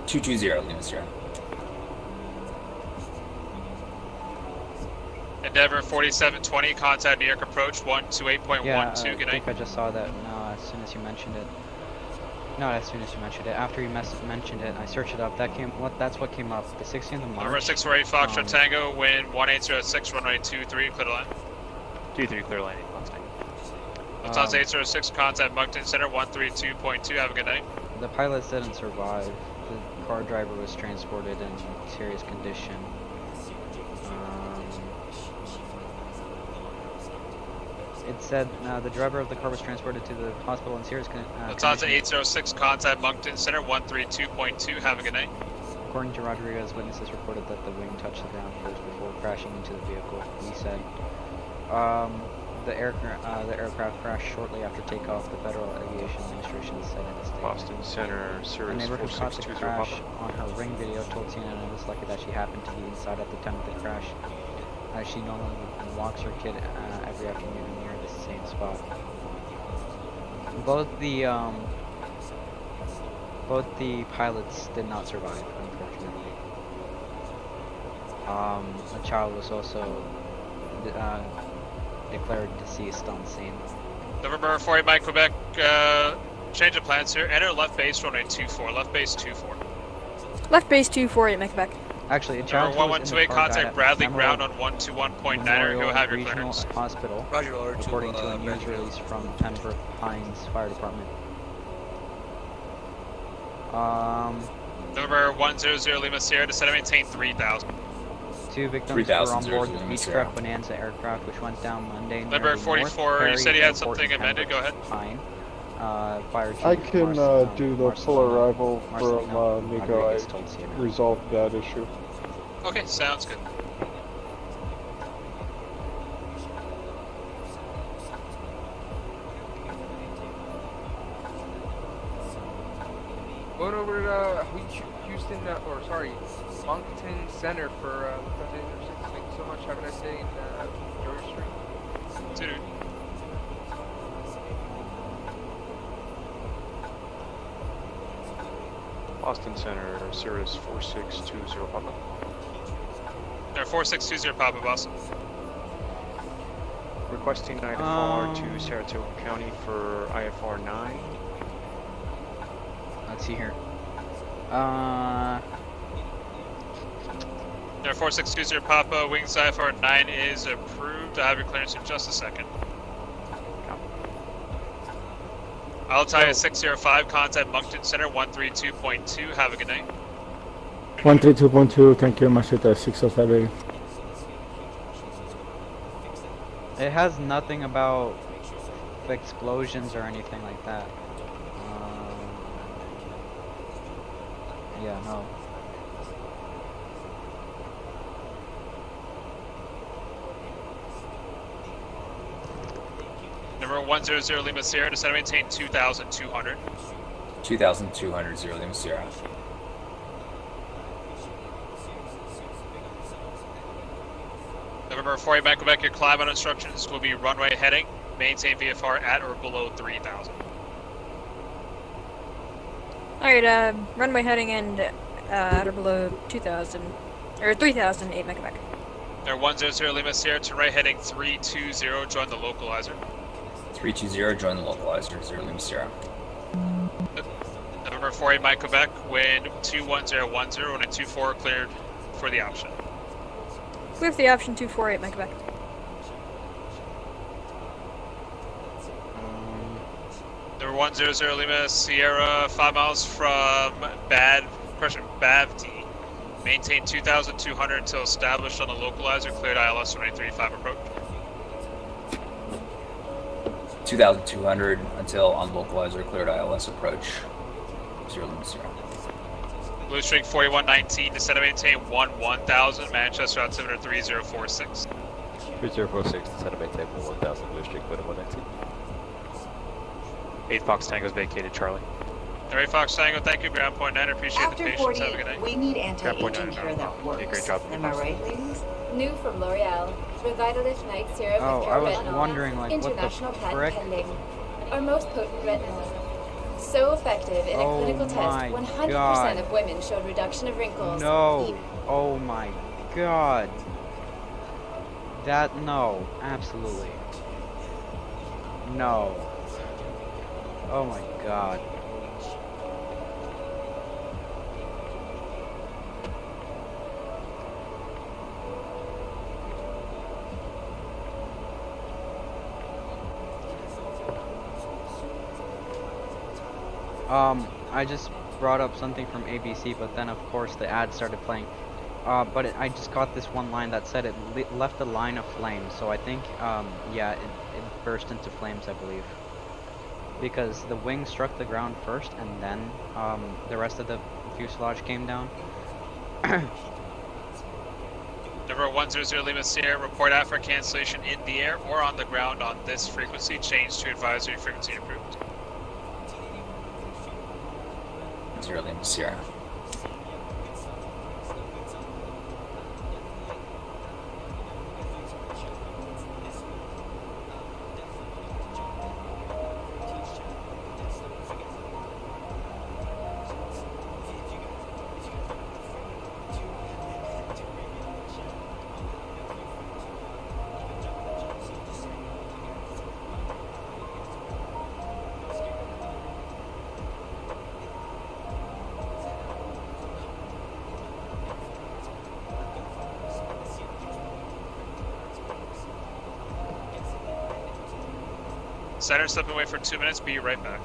220, Lima Sierra. Endeavor 4720, contact New York approach 128.12, Yeah, good I night. think I just saw that as soon as you mentioned it. Not as soon as you mentioned it. After you mentioned it, I searched it up. That's what came up. The 16th of March. Number 648 Foxtrot Tango, wind 1806, runway 23, clear to land. 23, clear landing, Fox Tango. Lufthansa 806, contact Moncton Center 132.2, have a good night. The pilots didn't survive. The car driver was transported in serious condition. It said the driver of the car was transported to the hospital in serious condition. Lufthansa 806, contact Moncton Center 132.2, have a good night. According to Rodriguez, witnesses reported that the wing touched the ground first before crashing into the vehicle. He said the aircraft crashed shortly after takeoff. The Federal Aviation Administration said in a statement. Boston Center, Sirius A neighbor who caught the 4620 crash Papa. on her ring video told CNN it was lucky that she happened to be inside at the time of the crash, as she normally walks her kid every afternoon near the same spot. Both the pilots did not survive, unfortunately. A child was also declared deceased on scene. November 48 Mike Quebec, change of plans here. Enter left base runway 24, left base 24. Left base 248, make it back. Actually, a child Number who was in the 1128, car contact died at Bradley Memorial Ground on 121.9er. He'll have your Regional clearance. Hospital, Roger, Lord, according to, to a news Bradley. release from Pembroke Pines Fire Department. Number 100 Lima Sierra, descend and maintain 3000. 2 victims 3000 were on board the Lima Beechcraft Sierra. Bonanza aircraft, which went down Monday. near Number the 44, North you said you Perry had Airport something in amended, go ahead. Pine. Fire Chief I can do the full Marcelino- arrival from Marcelino Nico. Rodriguez I told CNN. resolved that issue. Okay, sounds good. Going over to Houston, Moncton Center for Lufthansa 06. Thank you so much. Have a nice day and enjoy your stream. Dude. Boston Center, Sirius 4620 Papa. Number 4620 Papa, Boston. Requesting IFR to Saratoga County for IFR 9. Let's see here. Air 4620 Papa, wings IFR 9 is approved. I have your clearance in just a second. I'll tell you 605, contact Moncton Center 132.2. Have a good night. 132.2, thank you, Macheta 605. It has nothing about explosions or anything like that. Yeah, no. Number 100 Lima Sierra, descend and maintain 2,200. 2,200, 0 Lima Sierra. November 48 Mike Quebec, your climb out instructions will be runway heading, maintain VFR at or below 3,000. Alright, runway heading and at or below 2,000, or 3,000, 8 Quebec. Air 100 Lima Sierra to right heading 320, join the localizer. 320, join the localizer, 0 Lima Sierra. November 48 Mike Quebec, wind 21010 and a 24 cleared for the option. We have the option 248 Quebec. Number 100 Lima Sierra, 5 miles from Bavti. Maintain 2,200 until established on the localizer, cleared ILS 23.5 approach. 2,200 until on localizer, cleared ILS approach, 0 Lima Sierra. Blue String 4119, descend and maintain 1,000, Manchester altimeter 3046. 3046, descend and maintain 1,000, Blue String 4119. 8 Fox Tango's vacated, Charlie. 8 Fox Tango, thank you, ground point 9, appreciate After the patience, 40, have a good night. we need anti-aging care that works. Great job. Am I right, ladies? New from L'Oreal. Revitalift Night Serum Oh, with I was retinol. wondering, like, what the International patent frick? pending. Our most potent retinol. So effective in a Oh clinical test, my 100% God. of women showed reduction of wrinkles. No. Oh my god. That, no. Absolutely. No. Oh my god. I just brought up something from ABC, but then of course the ad started playing. I just got this one line that said it left a line of flames, so I think, yeah, it burst into flames, I believe. Because the wing struck the ground first, and then, the rest of the fuselage came down. Number 100 Lima Sierra, report out for cancellation in the air or on the ground on this frequency, change to advisory frequency approved. 0 Lima Sierra. Center, step away for 2 minutes, be right back.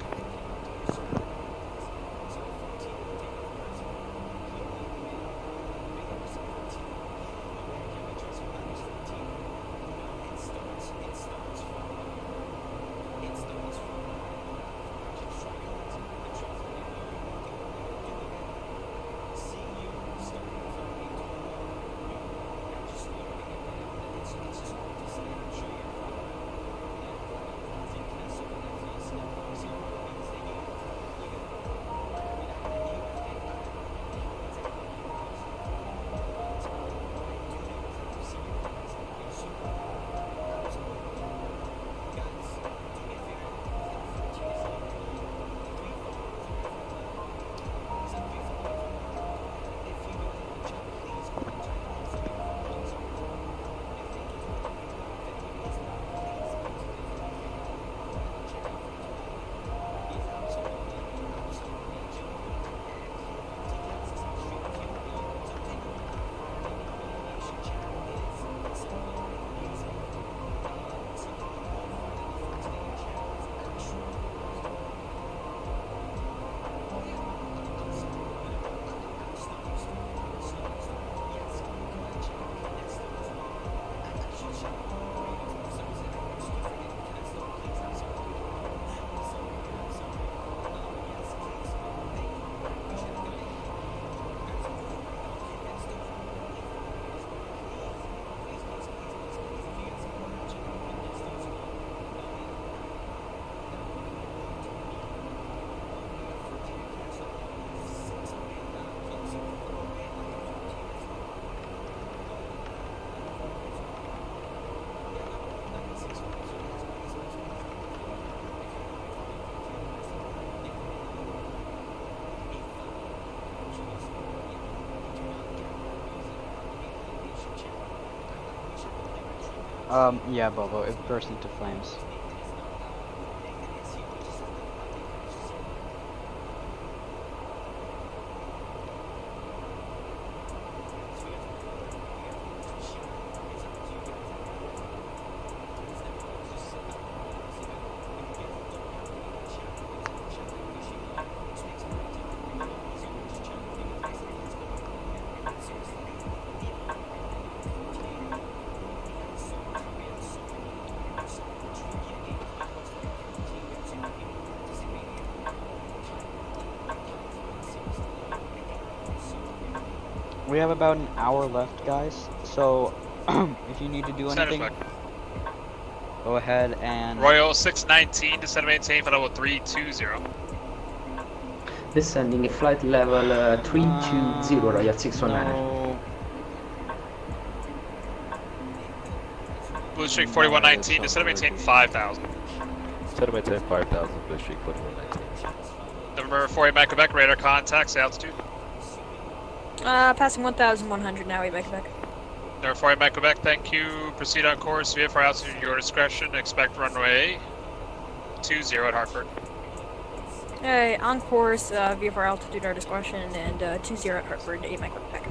Yeah, Bobo, it burst into flames. We have about an hour left, guys. So, if you need to do anything, go ahead and... Royal 619, descend and maintain for level 320. Descending flight level 320, Royal 619. No. Blue Streak 4119, descend and maintain 5,000. Descend and maintain 5,000, Blue Streak 4119. Number 48 Mike Quebec, radar contacts, altitude. Passing 1,100 now, we make it back. Number 48 Mike Quebec, thank you. Proceed on course, VFR altitude, your discretion. Expect runway 20 at Hartford. Hey, on course, VFR altitude, our discretion, and 20 at Hartford, 8 Mike Quebec.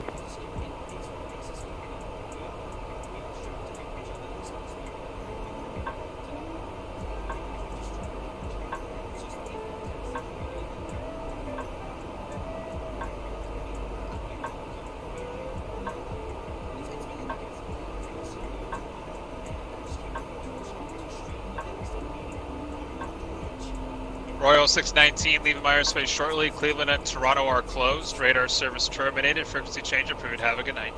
Royal 619, leaving my airspace shortly. Cleveland and Toronto are closed. Radar service terminated. Frequency change approved. Have a good night.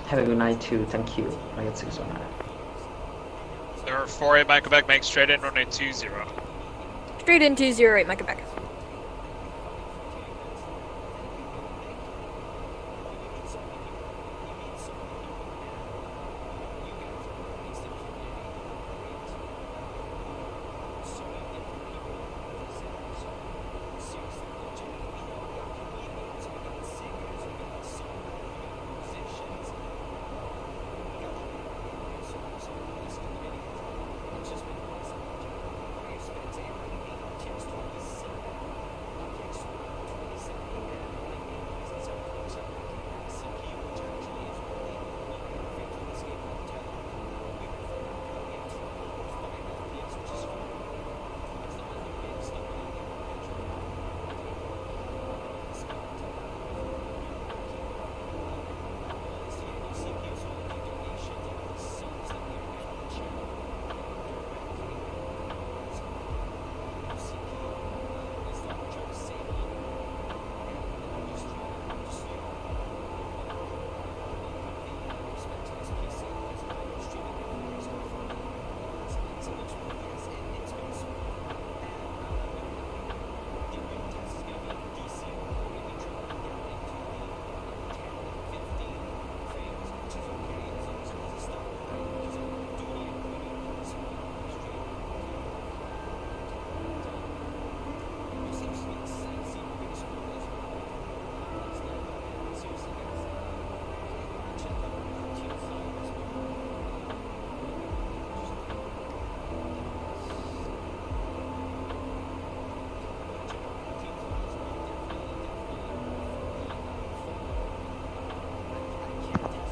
Have a good night too, thank you. Royal 619. Number 48 Mike Quebec, make straight in, runway 20. Straight in 208 Mike Quebec.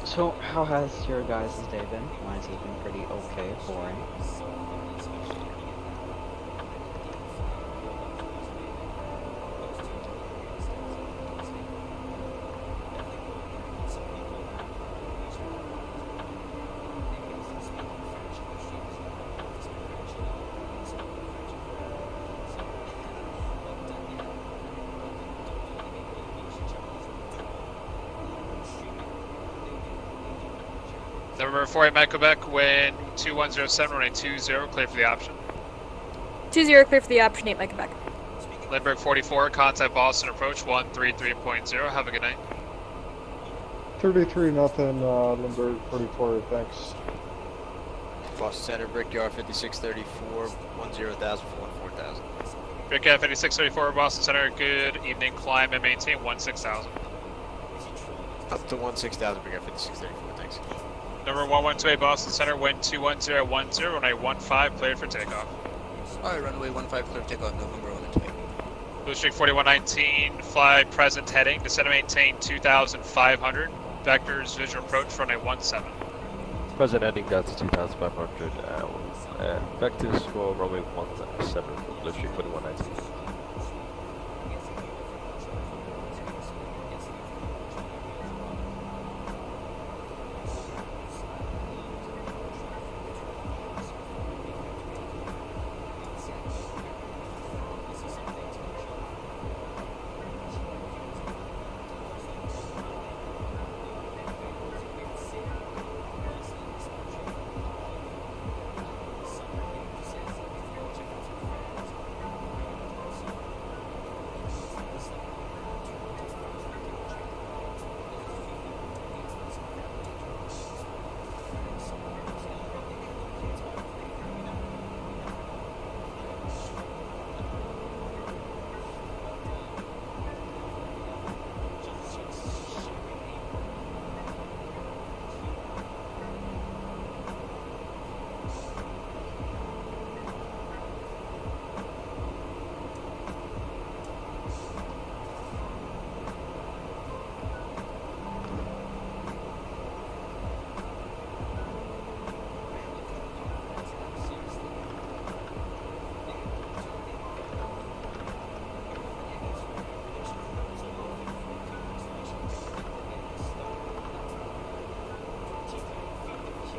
So, how has your guys' day been? Mine's has been pretty okay, boring. Number 48 Mike Quebec, wind 2107, runway 20, clear for the option. 20 clear for the option, 8 Mike Quebec. Lindbergh 44, contact Boston approach 133.0. Have a good night. 33 nothing, Lindbergh 44, thanks. Boston Center, Brickyard 5634, 10,000 for 14,000. Brickyard 5634, Boston Center, good evening, climb and maintain 16,000. Up to 16,000, Brickyard 5634, thanks. Number 112 Boston Center, wind 21010, runway 15, cleared for takeoff. Alright, runway 15, clear for takeoff, November 128. Blue Streak 4119, fly present heading, descend and maintain 2,500, vectors visual approach, runway 17. Present heading down to 2,500. Vectors for runway 17 for Blue Streak 4119.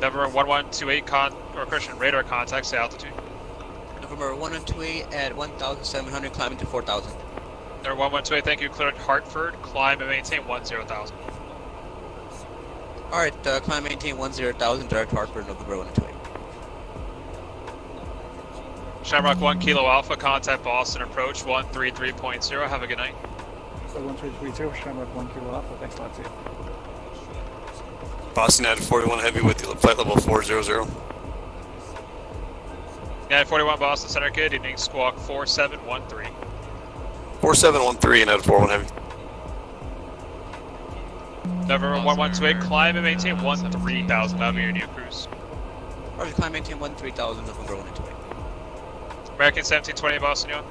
November 1128 Christian radar contact, say altitude. November 1128 at 1,700, climbing to 4,000. November 1128, thank you, cleared Hartford, climb and maintain 10,000. Alright, climb maintain 10,000, direct Hartford, November 128. Shamrock 1 Kilo Alpha, contact Boston, approach 133.0, have a good night. 1332, Shamrock 1 Kilo Alpha, thanks a lot, see you. Boston at 41 Heavy with flight level 400. United 41 Boston Center, good evening, squawk 4713. 4713 and at 41 Heavy. November 1128, climb and maintain 13,000, that'll be your new cruise. Alright, climb maintain 13,000, November 128. American 1728 Boston, you on?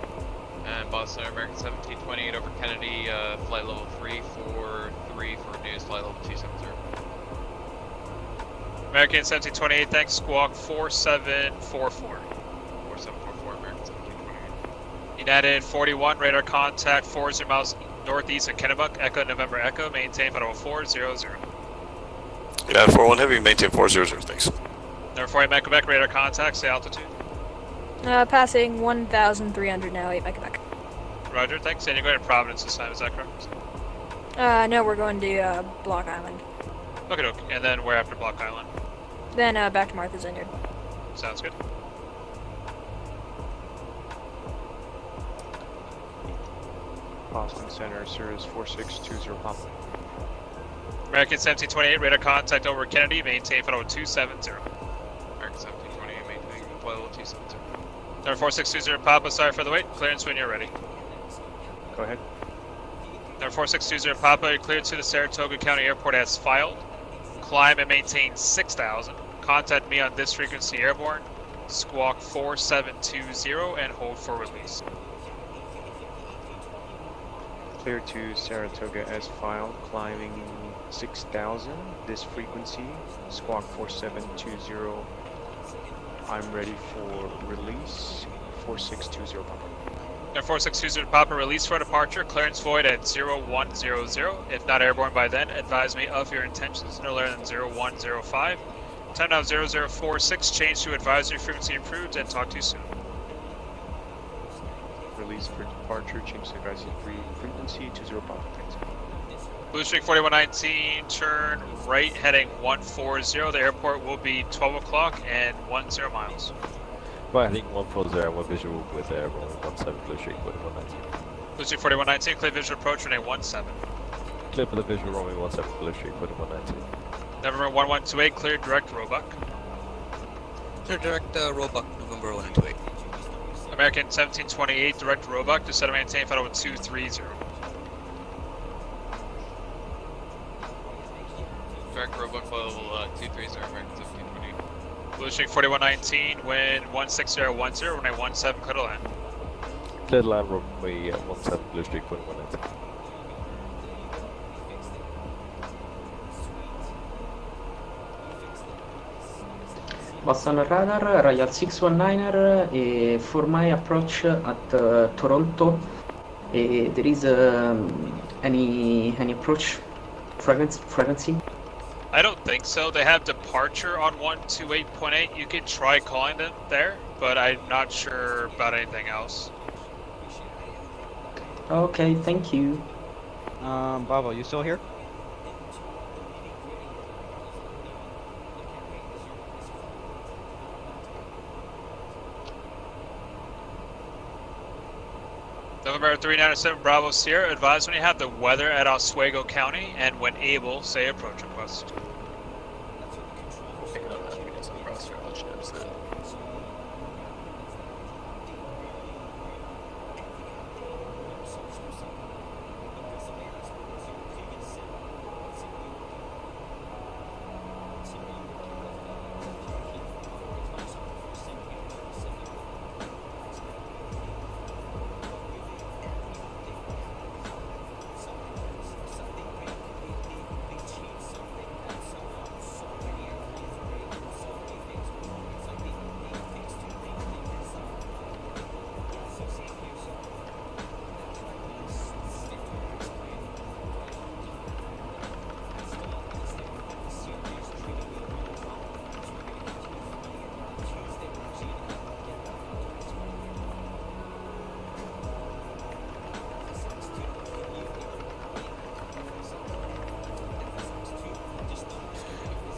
And Boston American 1728 over Kennedy, flight level 343 for news, flight level 270. American 1728, thanks, squawk 4744. 4744, American 1728. United 41, radar contact 40 miles northeast of Kennebuck, Echo November Echo, maintain flight level 400. United 41 Heavy, maintain 400, thanks. Number 48 Quebec, radar contact, say altitude. Passing 1,300 now, 8 Quebec. Roger, thanks, and you're going to Providence this time, is that correct? No, we're going to Block Island. Okay, and then where after Block Island? Then back to Martha's Vineyard. Sounds good. Boston Center, Cirrus 4620 Papa. American 1728, radar contact over Kennedy, maintain flight level 270. American 1728, maintaining flight level 270. Number 4620 Papa, sorry for the wait, clearance when you're ready. Go ahead. Number 4620 Papa, you're cleared to the Saratoga County Airport as filed. Climb and maintain 6,000. Contact me on this frequency airborne. Squawk 4720 and hold for release. Clear to Saratoga as filed, climbing 6,000. This frequency, squawk 4720. I'm ready for release. 4620 Papa. Number 4620 Papa, release for departure. Clearance void at 0100. If not airborne by then, advise me of your intentions no later than 0105. Time now 0046. Change to advisory frequency approved and talk to you soon. Release for departure. Change to advisory frequency 20 Papa. Thanks. Blue Streak 4119. Turn right heading 140. The airport will be 12 o'clock and 10 miles. Right, I think 140 and 1 visual with airborne 17 Blue Streak 4119. Blue Streak 4119, clear visual approach, runway 17. Clear for the visual runway 17 Blue Streak 4119. November 1128, clear direct Roebuck. Clear direct Roebuck, November 128. American 1728, direct Roebuck, descend and maintain flight level 230. American American Roebuck, flight level 230, American 1720. Blue Streak 4119, wind 16010, runway 17, clear to land. Clear to land, runway 17, Blue Streak 4119. Boston radar, Royal 619er, for my approach at Toronto, there is any approach frequency? I don't think so. They have departure on 128.8. You could try calling them there, but I'm not sure about anything else. Okay, thank you. Bavo, you still here? November 397 Bravo Sierra, advise when you have the weather at Oswego County, and when able, say approach request.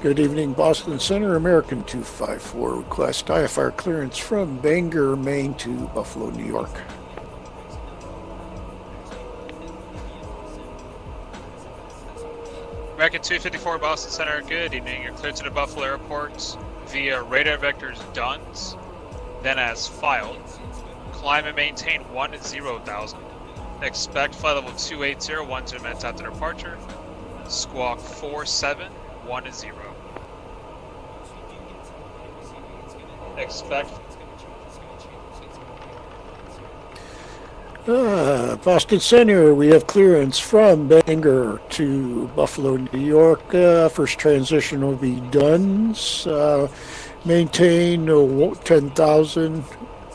Good evening, Boston Center, American 254. Request IFR clearance from Bangor, Maine to Buffalo, New York. American 254 Boston Center, good evening. You're cleared to the Buffalo Airport via radar vectors DUNS, then as filed. Climb and maintain 10,000. Expect flight level 280, 12 minutes after departure. Squawk 4710. Expect. Boston Center, we have clearance from Bangor to Buffalo, New York. First transition will be DUNS. Maintain 10,000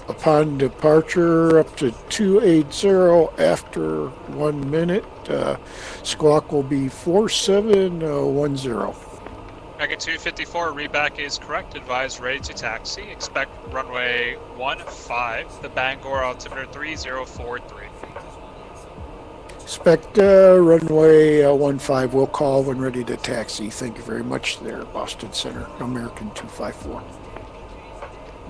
upon departure, up to 280 after 1 minute. Squawk will be 4710. American 254, readback is correct. Advise ready to taxi. Expect runway 15, the Bangor altimeter 3043. Expect runway 15. We'll call when ready to taxi. Thank you very much there, Boston Center, American 254.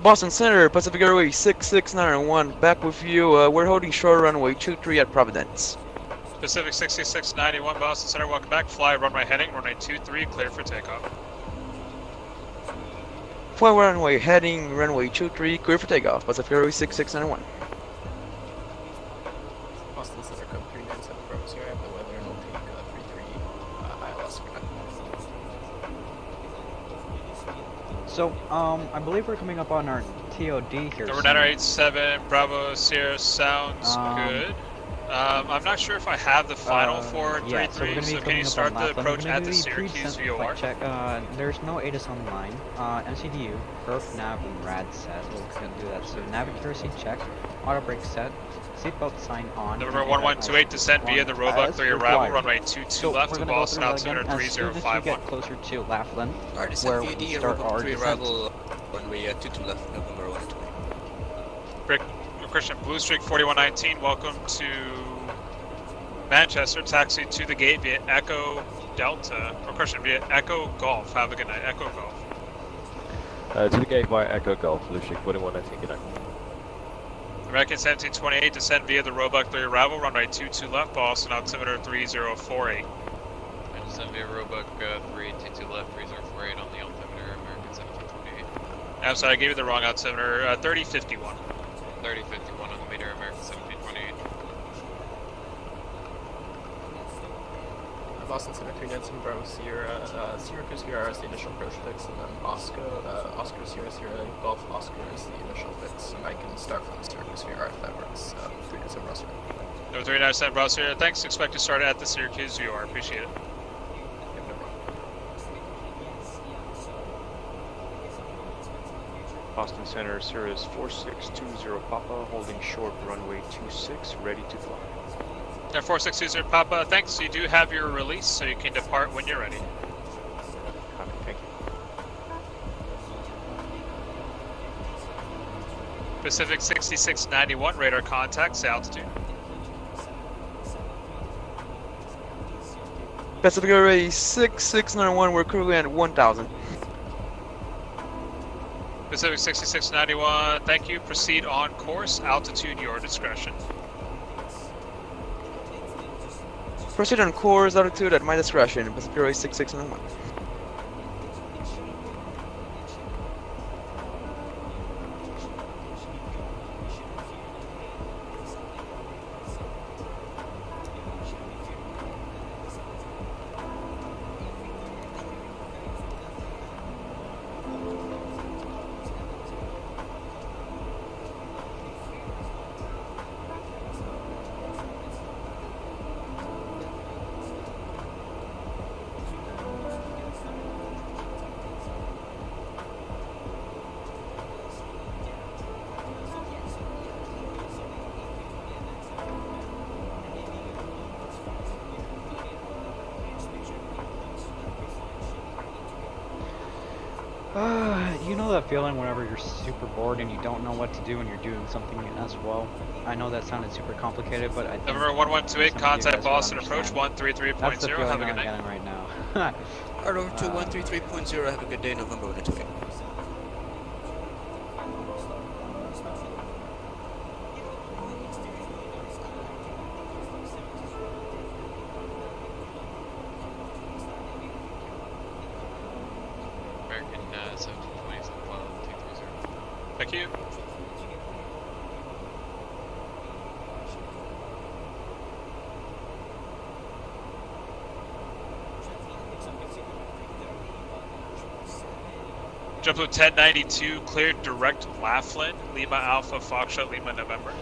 Boston Center, Pacific Airways 6691, back with you. We're holding short runway 23 at Providence. Pacific 6691, Boston Center, welcome back. Fly runway heading, runway 23, clear for takeoff. Fly runway heading, runway 23, clear for takeoff. Pacific Airways 6691. Boston Center, come 397 Bravo Sierra, I have the weather and I'll take 33 ILS. So, I believe we're coming up on our TOD here. Number 987 Bravo Sierra sounds good. I'm not sure if I have the final for 33, so can you start the approach at the Syracuse VOR? Check. There's no ATIS on the line. MCDU, perf, nav, and rad set. We'll do that. So nav accuracy check, auto brake set, seatbelt sign on. Number 1128, descend via the Roebuck 3 arrival, runway 22 left to Boston altimeter 3051. Get closer to Laughlin, descend where via we the start Roebuck our 3 descent. arrival, runway 22 left, November 120. Christian, Blue Streak 4119, welcome to Manchester, taxi to the gate via Echo Delta, or Christian, via Echo Golf. Have a good night, Echo Golf. To the gate via Echo Golf, Blue Streak 4119, good night. American 1728, descend via the Roebuck 3 arrival, runway 22 left, Boston altimeter 3048. I descend via Roebuck 3, 22 left, 3048 on the altimeter, American 1728. I'm sorry, I gave you the wrong altimeter, 3051. 3051 on the meter, American 1728. Boston Center 397 Bravo Sierra, Sierra Sierra is the initial approach fix, and then Oscar Sierra Sierra Golf Oscar is the initial fix, and I can start from the Syracuse VR if that works. 397 Bravo Sierra. No, 397 Bravo Sierra. Thanks. Expect to start at the Syracuse VR. Appreciate it. Boston Center, Cirrus 4620 Papa, holding short runway 26, ready to fly. 4620 Papa, thanks. You do have your release, so you can depart when you're ready. Copy, thank you. Pacific 6691, radar contacts, altitude. Pacific Airways 6691, we're currently at 1000. Pacific 6691, thank you. Proceed on course, altitude your discretion. Proceed on course, altitude at my discretion, Pacific Airways 6691. You know that feeling whenever you're super bored and you don't know what to do and you're doing something as well? I know that sounded super complicated, but I think November 1128, contact Boston approach understand. 133.0. That's the feeling Have a I'm good night. getting right now. Alright, over to 133.0. Have a good day, November 128. American 1720, 230. Thank you. JetBlue 1092, cleared direct Laughlin, Lima Alpha, Foxtrot, Lima, November.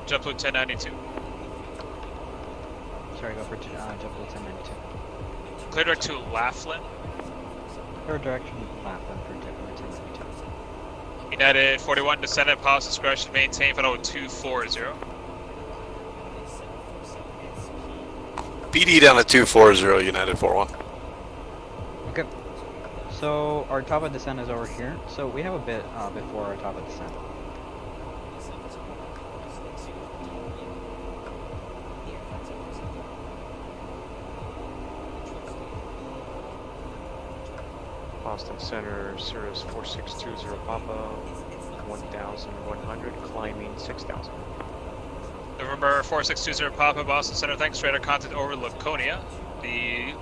JetBlue 1092. Sorry, go for JetBlue 1092. Clear direct to Laughlin. Clear direction Laughlin for JetBlue 1092. United 41, descendant, policy discretion, maintain final 240. PD down to 240, United 41. Okay. So our top of descent is over here. So we have a bit before our top of descent. Boston Center, Cirrus 4620 Papa, 1100, climbing 6000. November 4620 Papa, Boston Center, thanks. Radar contact over Laconia, the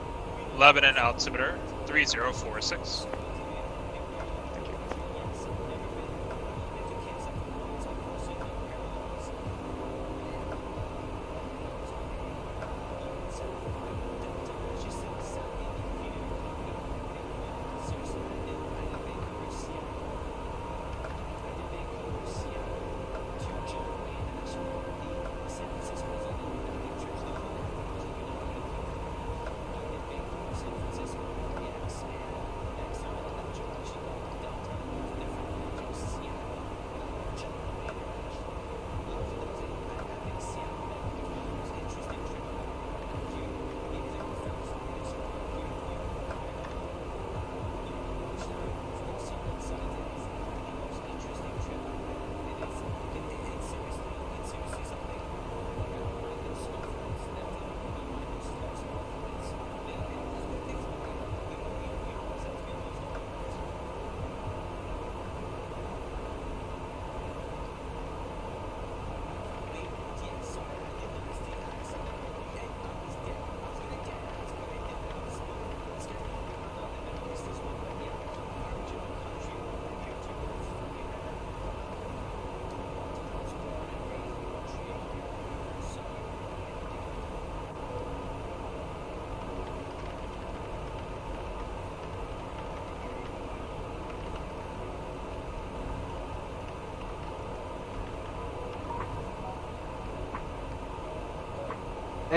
Lebanon altimeter 3046.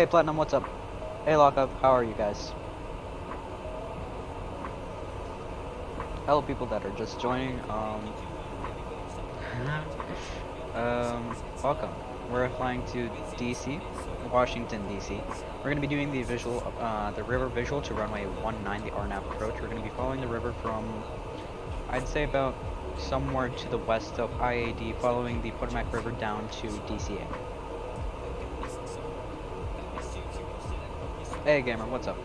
Hey Platinum, what's up? Hey Lockup, how are you guys? Hello people that are just joining, welcome. We're flying to DC, Washington DC. We're going to be doing the visual, the river visual to runway 19, the RNAV approach. We're going to be following the river from, I'd say about somewhere to the west of IAD, following the Potomac River down to DCA. Hey Gamer, what's up?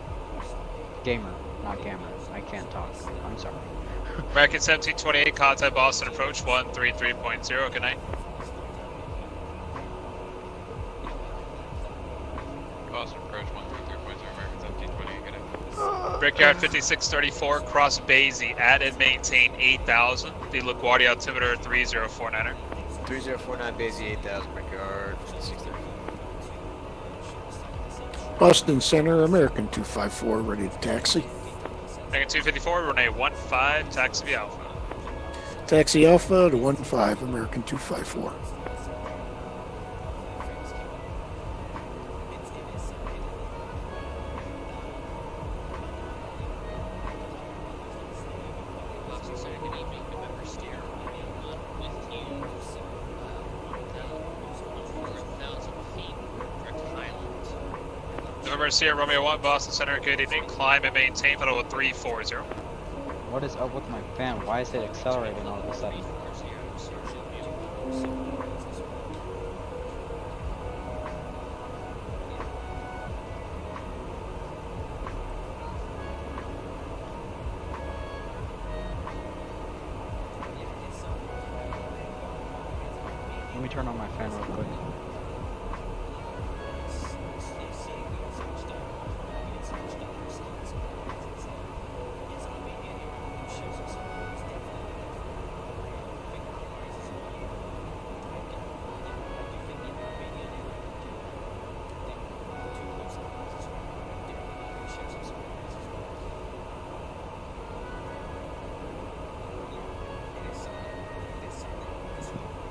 Gamer, not Gamer. I can't talk. I'm sorry. American 1728, contact Boston approach 133.0. Good night. Boston approach 133.0, American 1728, good night. Brickyard 5634, cross Basie, add and maintain 8,000. The LaGuardia altimeter 3049er. 3049 Basie 8000, Brickyard 5634. Boston Center, American 254, ready to taxi. American 254, runway 15, taxi via Alpha. Taxi Alpha to 15, American 254. November Sierra Romeo 1, Boston Center, good evening. Climb and maintain pedal 340. What is up with my fan? Why is it accelerating all of a sudden? Let me turn on my fan real quick.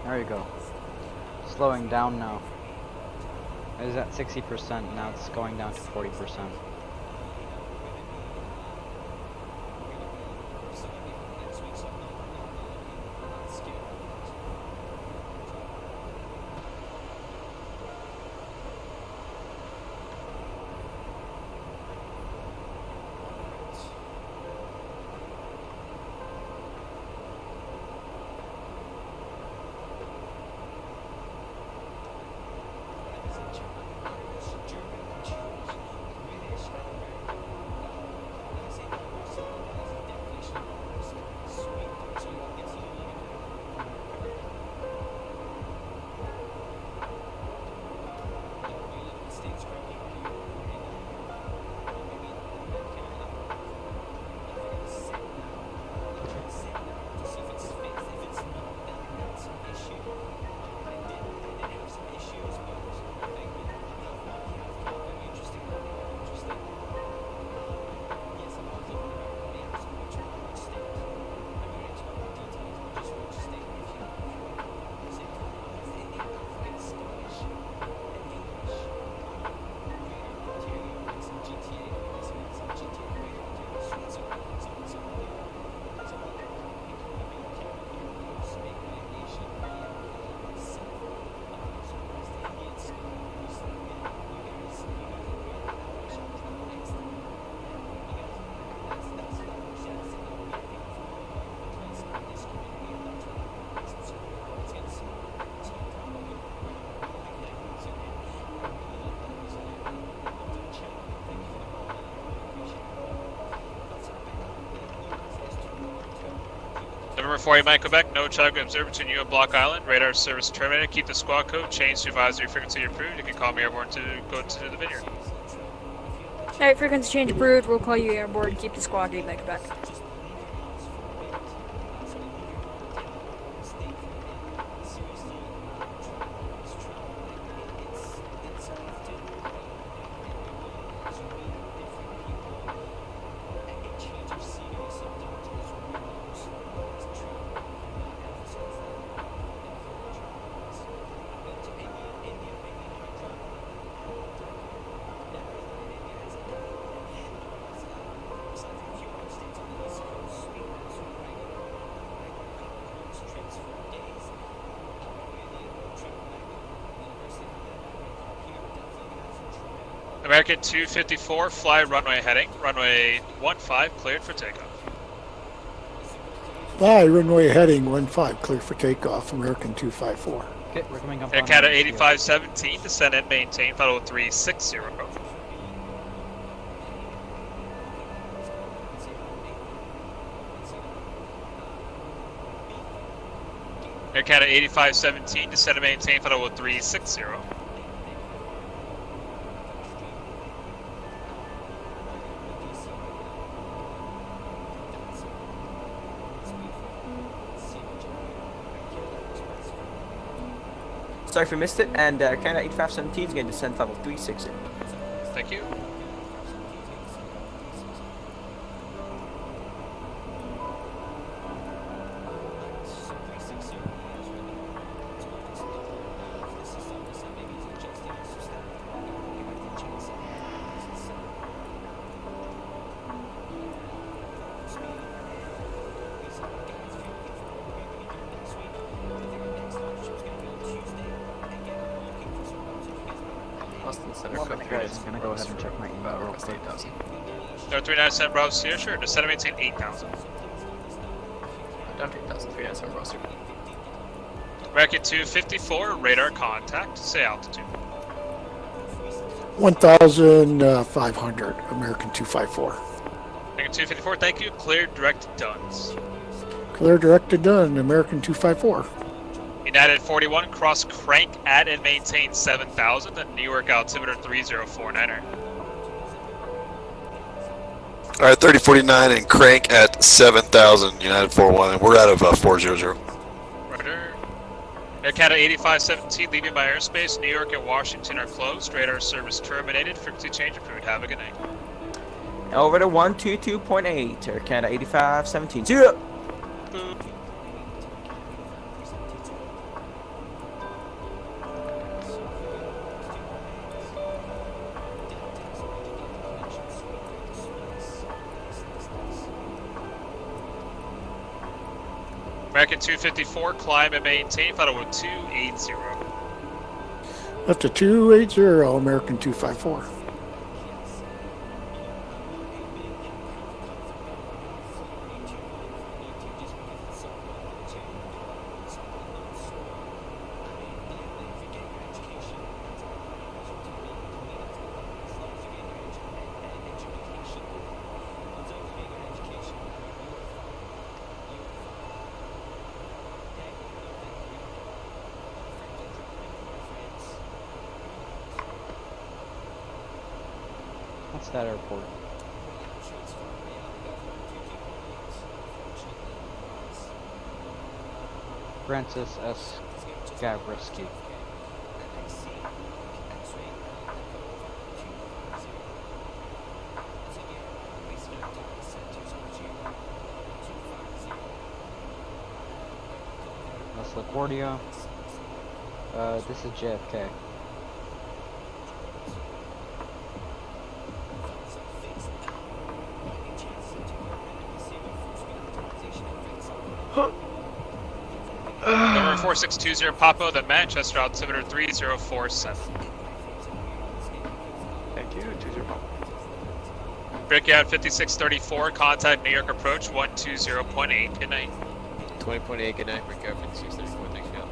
There you go. Slowing down now. It was at 60%, now it's going down to 40%. November 48, Mike, Quebec, no child observed between you and Block Island. Radar service terminated. Keep the squad code. Change to advisory frequency approved. You can call me airborne to go to the vineyard. Alright, frequency change approved. We'll call you airborne. Keep the squad gate back back. American 254, fly runway heading. Runway 15, cleared for takeoff. Fly runway heading 15, clear for takeoff, American 254. Okay, we're coming up Air on Canada our 8517, descend and maintain, follow 360. Air Canada 8517, descend and maintain, follow 360. Sorry if we missed it, and Canada 8517 is going to descend level 360. Thank you. Austin Center, I'm gonna go ahead and check my email real quick. 8,000. No, 397 Bravo Sierra, sure, descend and maintain 8000. Down to 8,000, 397 Bravo Sierra. American 254, radar contact, say altitude. 1,500, American 254. American 254, thank you, cleared direct duns. Clear directed done, American 254. United 41, cross crank at and maintain 7000, and New York altimeter 3049er. Alright, 3049 and crank at 7,000, United 41, and we're out of 400. Roger. Air Canada 8517, leaving by airspace. New York and Washington are closed. Radar service terminated. Frequency change approved. Have a good night. Over to 122.8, Air Canada 8517. 0. American 254, climb and maintain. Final 280. Left to 280, American 254. What's that airport? Francis S. Gavriski. That's LaGuardia. This is JFK. Number 4620 Papa, the Manchester altimeter 3047. Thank you, 20 Papa. Breakout 5634, contact New York approach 120.8. Good night. 20.8, good night. Breakout 5634, thanks, Phil.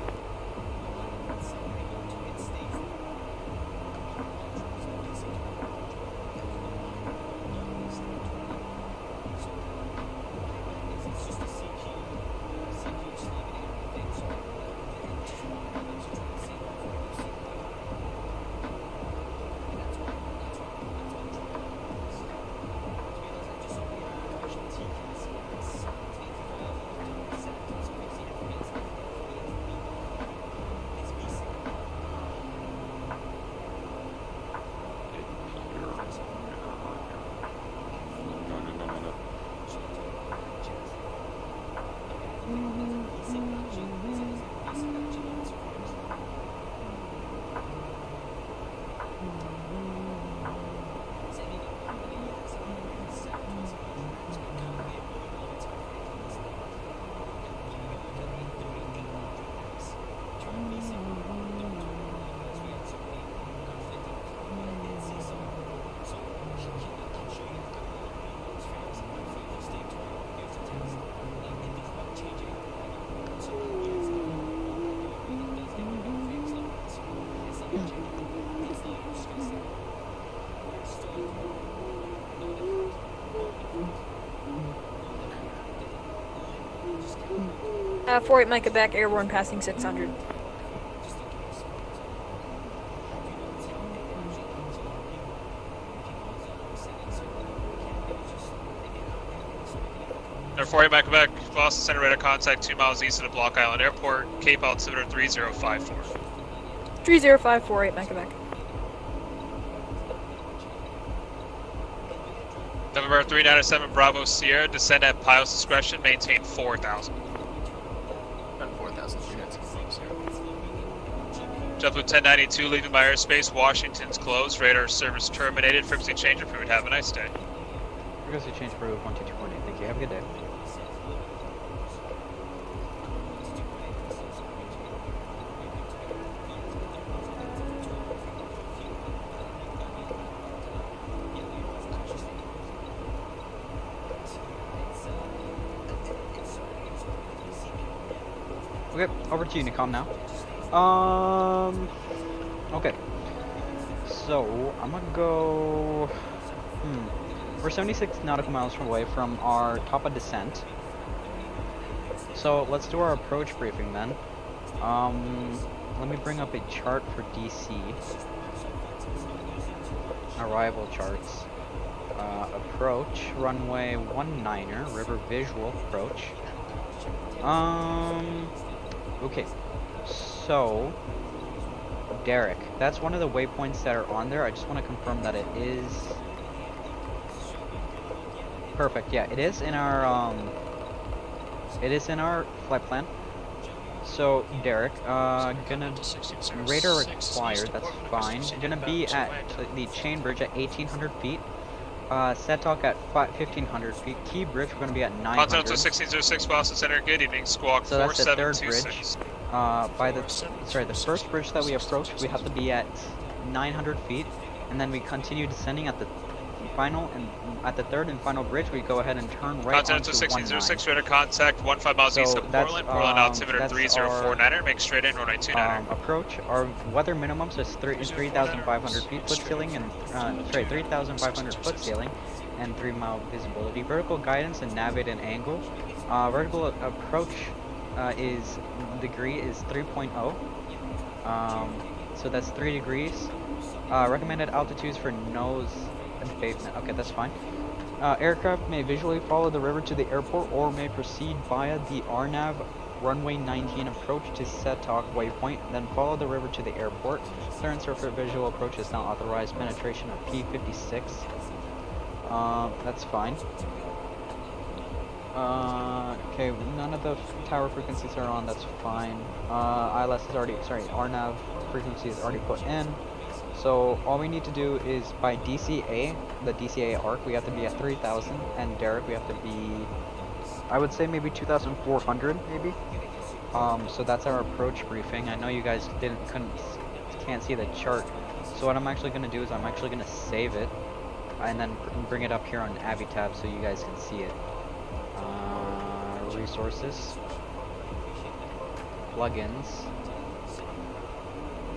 .48 Micah back, airborne passing 600. Air 48 Mike Quebec, Boston Center radar contact 2 miles east of the Block Island Airport, Cape altimeter 3054. 30548 Micah back. November 397 Bravo Sierra, descend at pilot's discretion, maintain 4,000. And 4,000 units. JetBlue 1092, leaving my airspace, Washington's closed, radar service terminated, frequency change approved, have a nice day. Frequency change approved, 122.8, thank you, have a good day. Okay, over to Unicom now. Okay. So, I'm gonna go... We're 76 nautical miles away from our top of descent. So, let's do our approach briefing then. Let me bring up a chart for DC. Arrival charts. Approach, runway 19er, river visual approach. Okay, so, Derek, that's one of the waypoints that are on there. I just want to confirm that it is... Perfect, yeah, it is in our, flight plan. So, Derek, gonna, radar required, that's fine. Gonna be at the chain bridge at 1,800 feet. Set talk at 1,500 feet. Key bridge, we're going to be at 900. Continental 1606 Boston Center, good evening, squawk so that's the third bridge. 4726. The first bridge that we approach, we have to be at 900 feet, and then we continue descending at the final, and at the third and final bridge, we go ahead and turn right Continental 1606, radar contact 15 miles east of Portland, Portland altimeter 3049er, make straight in, runway 29er. Approach, our weather minimums is 3,500 feet foot ceiling, and 3,500 foot ceiling, and 3-mile visibility. Vertical guidance and navigate and angle. Vertical approach degree is 3.0. So that's 3 degrees. Recommended altitudes for nose and pavement. Okay, that's fine. Aircraft may visually follow the river to the airport or may proceed via the RNAV runway 19 approach to Setok waypoint, then follow the river to the airport. Clearance for visual approach is not authorized. Penetration of P56. That's fine. Okay, none of the tower frequencies are on, that's fine. ILS is already, RNAV frequency is already put in. So all we need to do is by DCA, the DCA arc, we have to be at 3,000, and Derek, we have to be, I would say maybe 2,400, maybe. So that's our approach briefing. I know you guys can't see the chart. So what I'm actually going to do is I'm actually going to save it, and then bring it up here on Avitab so you guys can see it. Resources, plugins,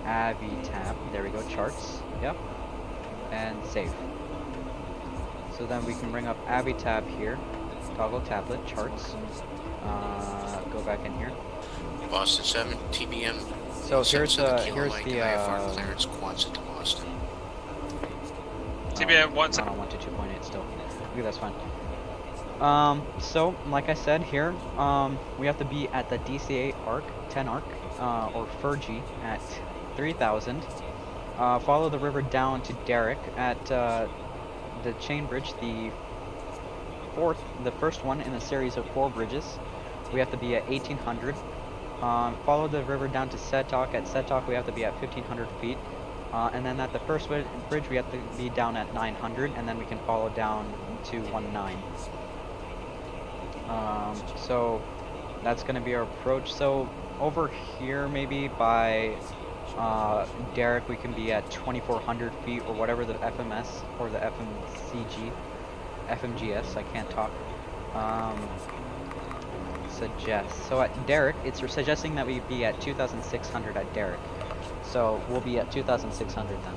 Avitab, there we go, charts, yep, and save. So then we can bring up Avitab here, toggle tablet, charts, go back in here. Boston 7, TBM. So here's the, IFR clearance Quonset to Boston. TBM 1 to 2.8 still. Okay, that's fine. So, like I said here, we have to be at the DCA arc, 10 arc, or Fergie at 3,000. Follow the river down to Derrick at the chain bridge, the first one in a series of 4 bridges. We have to be at 1,800. Follow the river down to Setok. At Setok, we have to be at 1,500 feet. And then at the first bridge, we have to be down at 900, and then we can follow down to 19. So that's going to be our approach. So over here, maybe by Derrick, we can be at 2,400 feet or whatever the FMS or the FMGS. I can't talk. suggest. So at Derek, it's suggesting that we be at 2,600 at Derek. So we'll be at 2,600 then.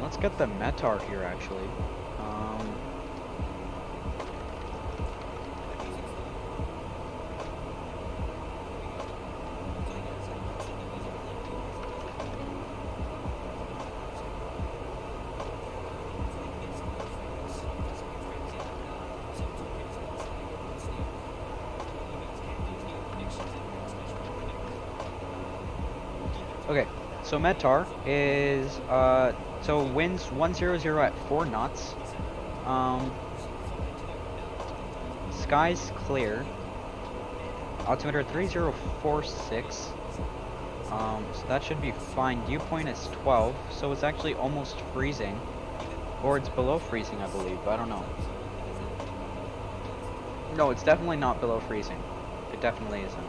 Let's get the Metar here actually. Okay, so Metar is so winds 100 at 4 knots. Skies clear. Altimeter 3046. So that should be fine. Dew point is 12, so it's actually almost freezing, or it's below freezing, I believe. I don't know. No, it's definitely not below freezing. It definitely isn't.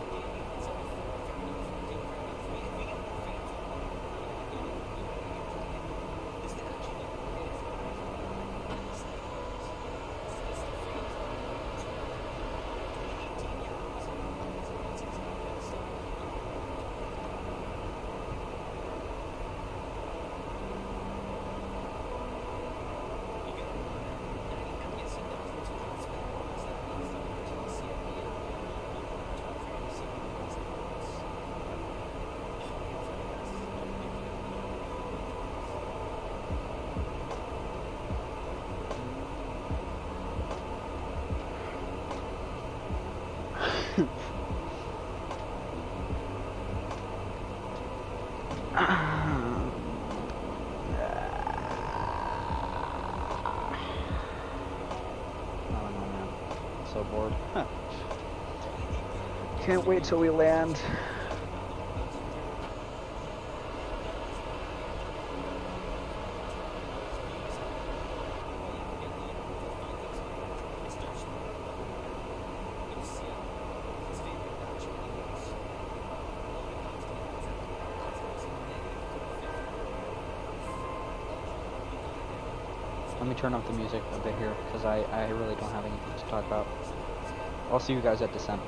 So bored. Huh. Can't wait till we land. Let me turn up the music a bit here, because I really don't have anything to talk about. I'll see you guys at descent.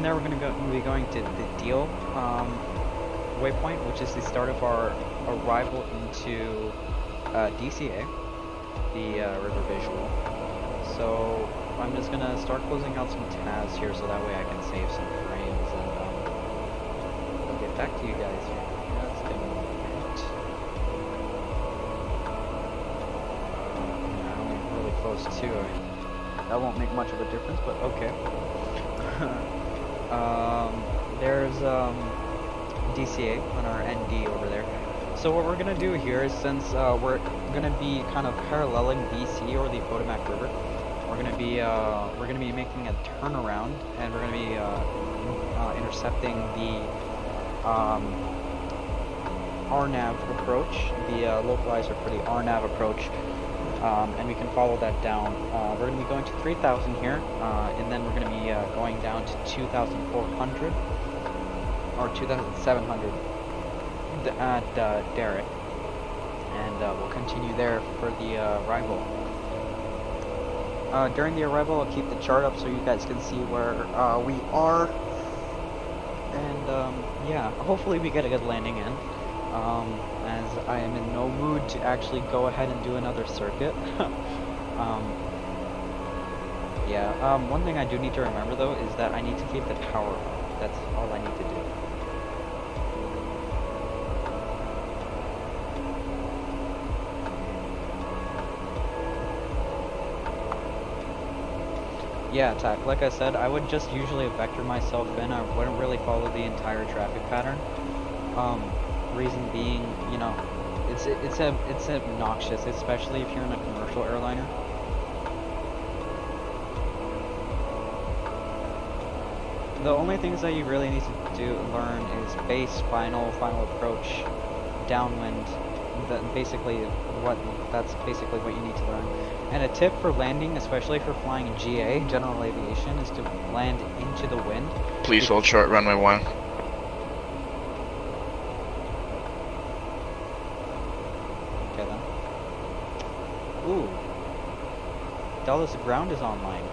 there, we're going to be going to the Deal waypoint, which is the start of our arrival into DCA, the river visual. So I'm just going to start closing out some tabs here so that way I can save some frames, and I'll get back to you guys here. That's going to be great. Yeah, I'm really close too. I mean, that won't make much of a difference, but okay. There's DCA on our ND over there. So what we're gonna do here is, since we're gonna be kind of paralleling BC or the Potomac River, we're gonna be making a turnaround, and we're gonna be intercepting the RNAV approach, the localizer for the RNAV approach. And we can follow that down. We're going to be going to 3,000 here, and then we're going to be going down to 2,400 or 2,700 at Derek, and we'll continue there for the arrival. During the arrival, I'll keep the chart up so you guys can see where we are, and yeah, hopefully we get a good landing in. As I am in no mood to actually go ahead and do another circuit. Yeah, one thing I do need to remember though is that I need to keep the power up. That's all I need to do. Yeah, Tack, like I said, I would just usually vector myself in. I wouldn't really follow the entire traffic pattern. Reason being, you know, it's obnoxious, especially if you're in a commercial airliner. The only things that you really need to learn is base, final approach, downwind. That's basically what you need to learn. And a tip for landing, especially for flying GA, general aviation, is to land into the wind. Please hold short runway 1. Okay then. Ooh. Dallas ground is online.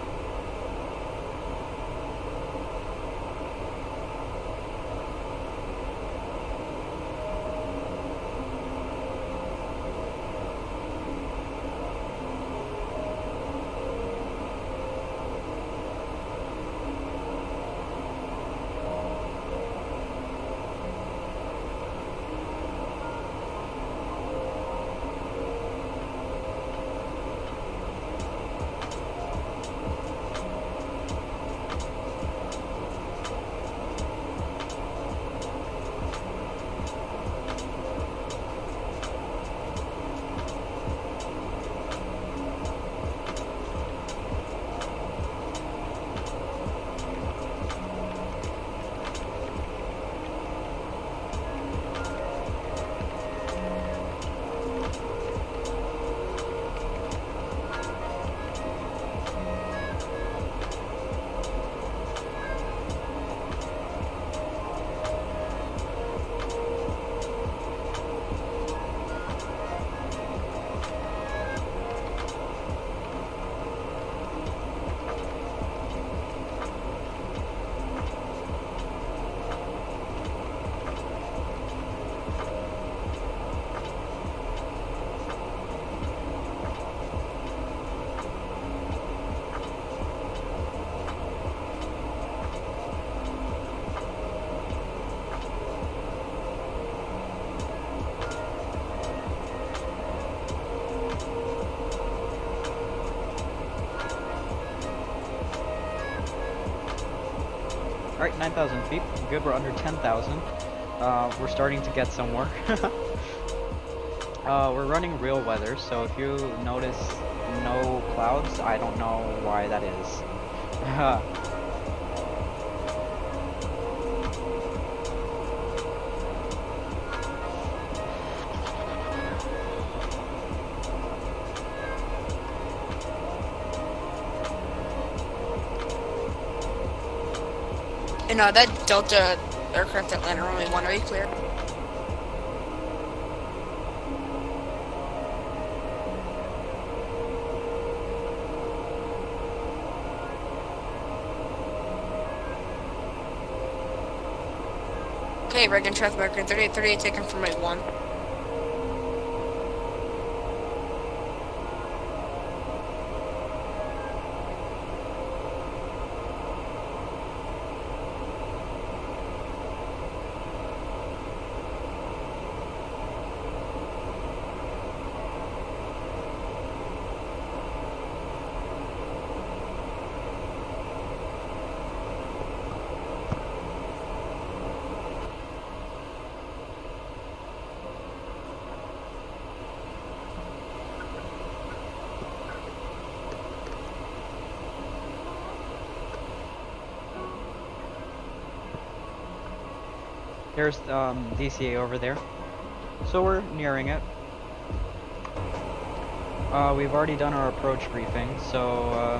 Alright, 9,000 feet. Good, we're under 10,000. We're starting to get somewhere. We're running real weather, so if you notice no clouds, I don't know why that is. And that Delta aircraft that landed runway 1, are you clear? Okay, Reagan traffic record 3838 taken from my 1. There's DCA over there. So we're nearing it. We've already done our approach briefing, so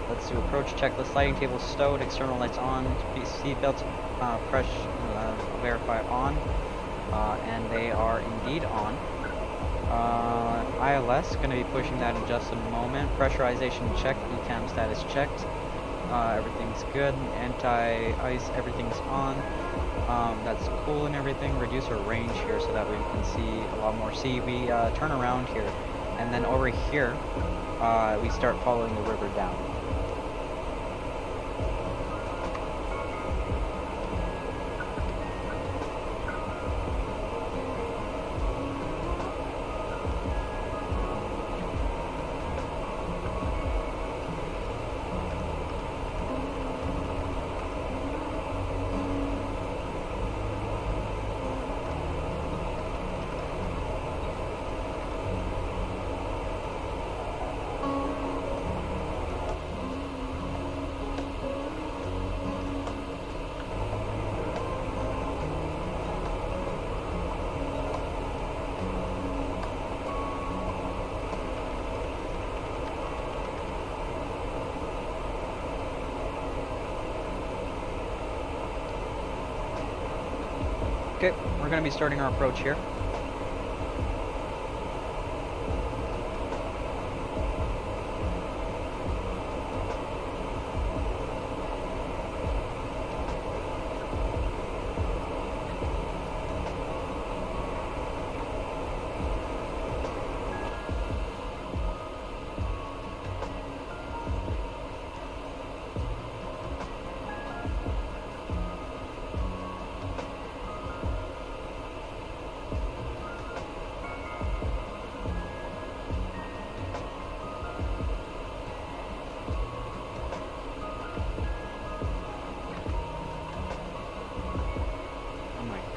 let's do approach checklist. Sliding table stowed, external lights on, seat belts press verify on, and they are indeed on. ILS, going to be pushing that in just a moment. Pressurization checked, ECAM status checked. Everything's good. Anti-ice, everything's on. That's cool and everything. Reduce our range here so that we can see a lot more. See, we turn around here, and then over here, we start following the river down. Okay, we're going to be starting our approach here.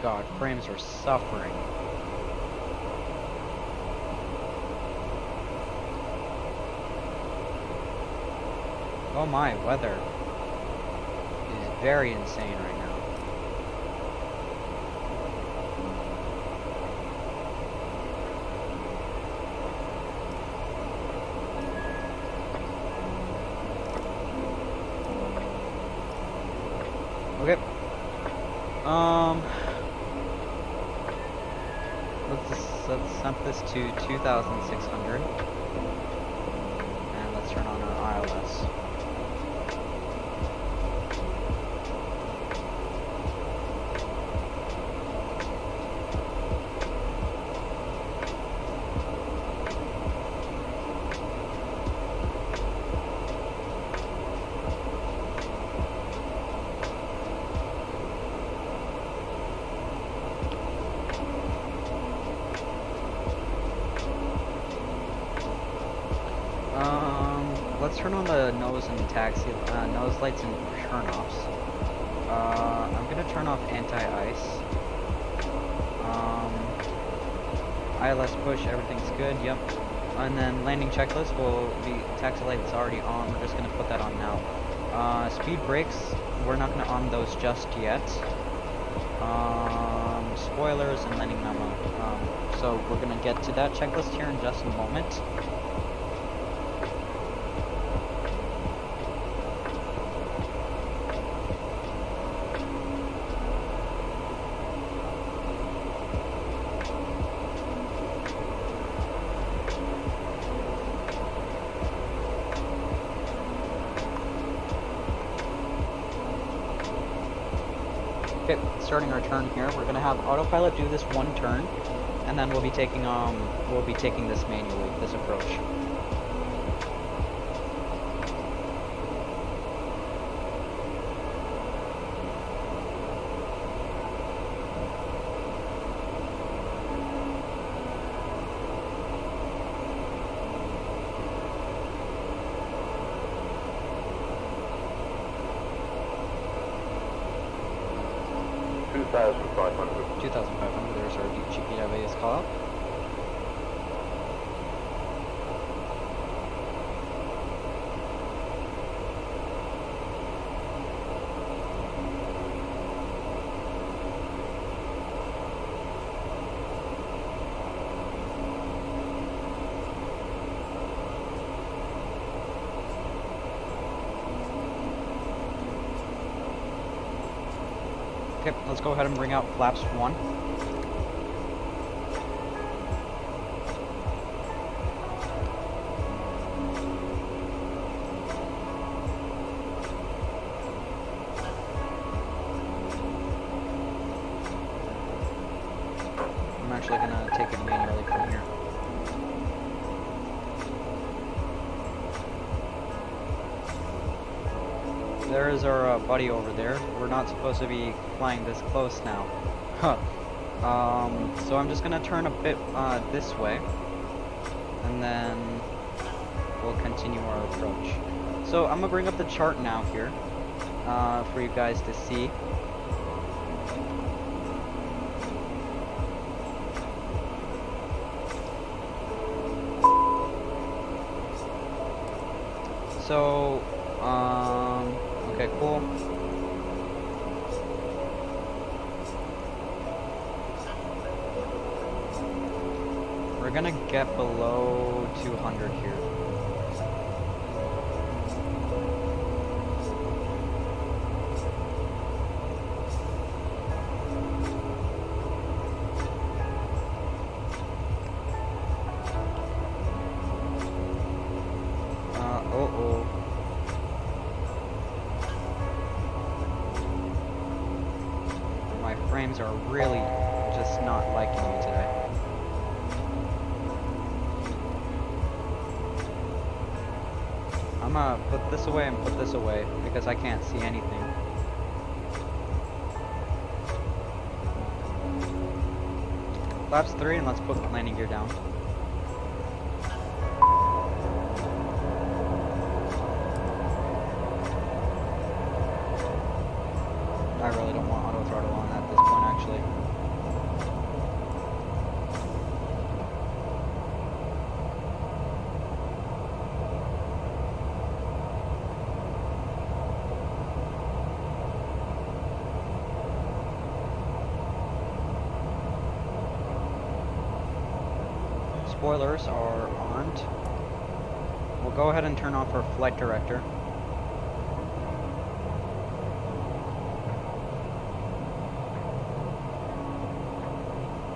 God, frames are suffering. Oh my, weather is very insane right now. Okay. Let's set this to 2,600, and let's turn on our ILS. Let's turn on the nose and taxi, nose lights and turn-offs. I'm gonna turn off anti-ice. ILS push, everything's good, yep. And then landing checklist will be, taxi lights already on, we're just gonna put that on now. Speed brakes, we're not gonna on those just yet. Spoilers and landing memo. So we're gonna get to that checklist here in just a moment. Okay, starting our turn here. We're gonna have autopilot do this one turn, and then we'll be taking this manually, this approach. There's our GPW's call out. Okay, let's go ahead and bring out flaps 1. I'm actually gonna take it manually from here. There is our buddy over there. We're not supposed to be flying this close now. Huh. So I'm just gonna turn a bit this way, and then we'll continue our approach. So I'm gonna bring up the chart now here for you guys to see. So, okay, cool. We're gonna get below 200 here. My frames are really just not liking me today. I'm gonna put this away and put this away because I can't see anything. Flaps 3 and let's put landing gear down. I really don't want auto throttle on at this point, actually. Spoilers are armed. We'll go ahead and turn off our flight director.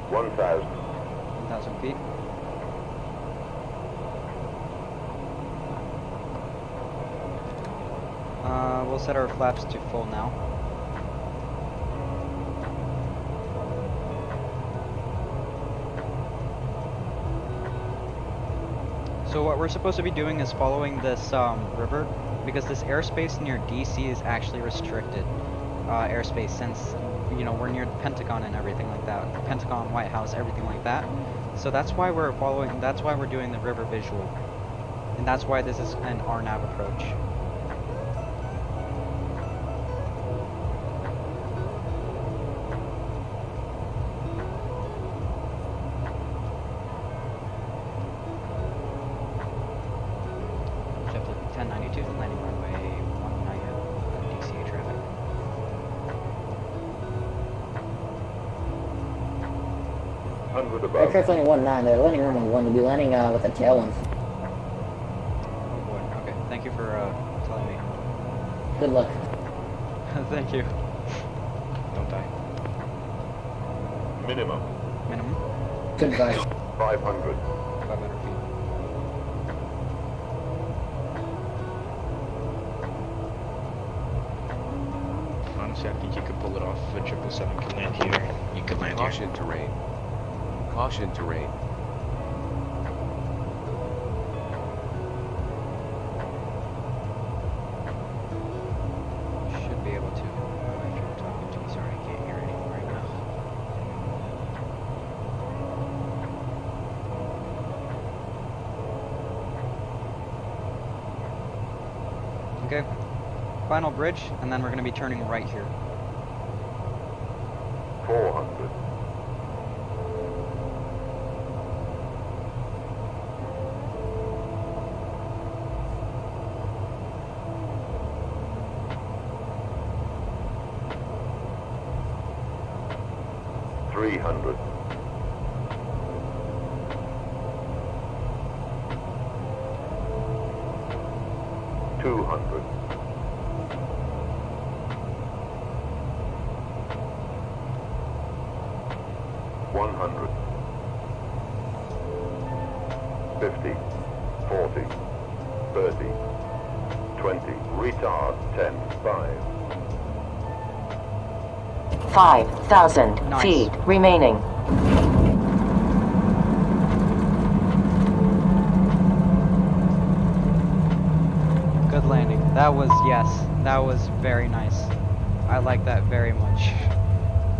One thousand feet. We'll set our flaps to full now. So what we're supposed to be doing is following this river, because this airspace near DC is actually restricted airspace, since, you know, we're near the Pentagon and everything like that. The Pentagon, White House, everything like that. So that's why we're doing the river visual. And that's why this is an RNAV approach. Jump to 1092, landing runway 19 DCA traffic. Aircraft landing 19, they're landing runway 1, you'll be landing with a tailwind. Oh boy, okay, thank you for telling me. Good luck. Thank you. Don't die. minimum. Minimum? Goodbye. 500. 500 feet. 1 second, you could pull it off. A 777 can land here. You could land Caution here. terrain. Caution terrain. Should be able to. If you're talking to me, sorry, I can't hear anything right now. Okay, final bridge, and then we're going to be turning right here. 400. 300. 200. 100. 50. 40. 30. 20. Retard. 10. 5. 5,000 feet remaining. Good landing. That was, yes, that was very nice. I like that very much.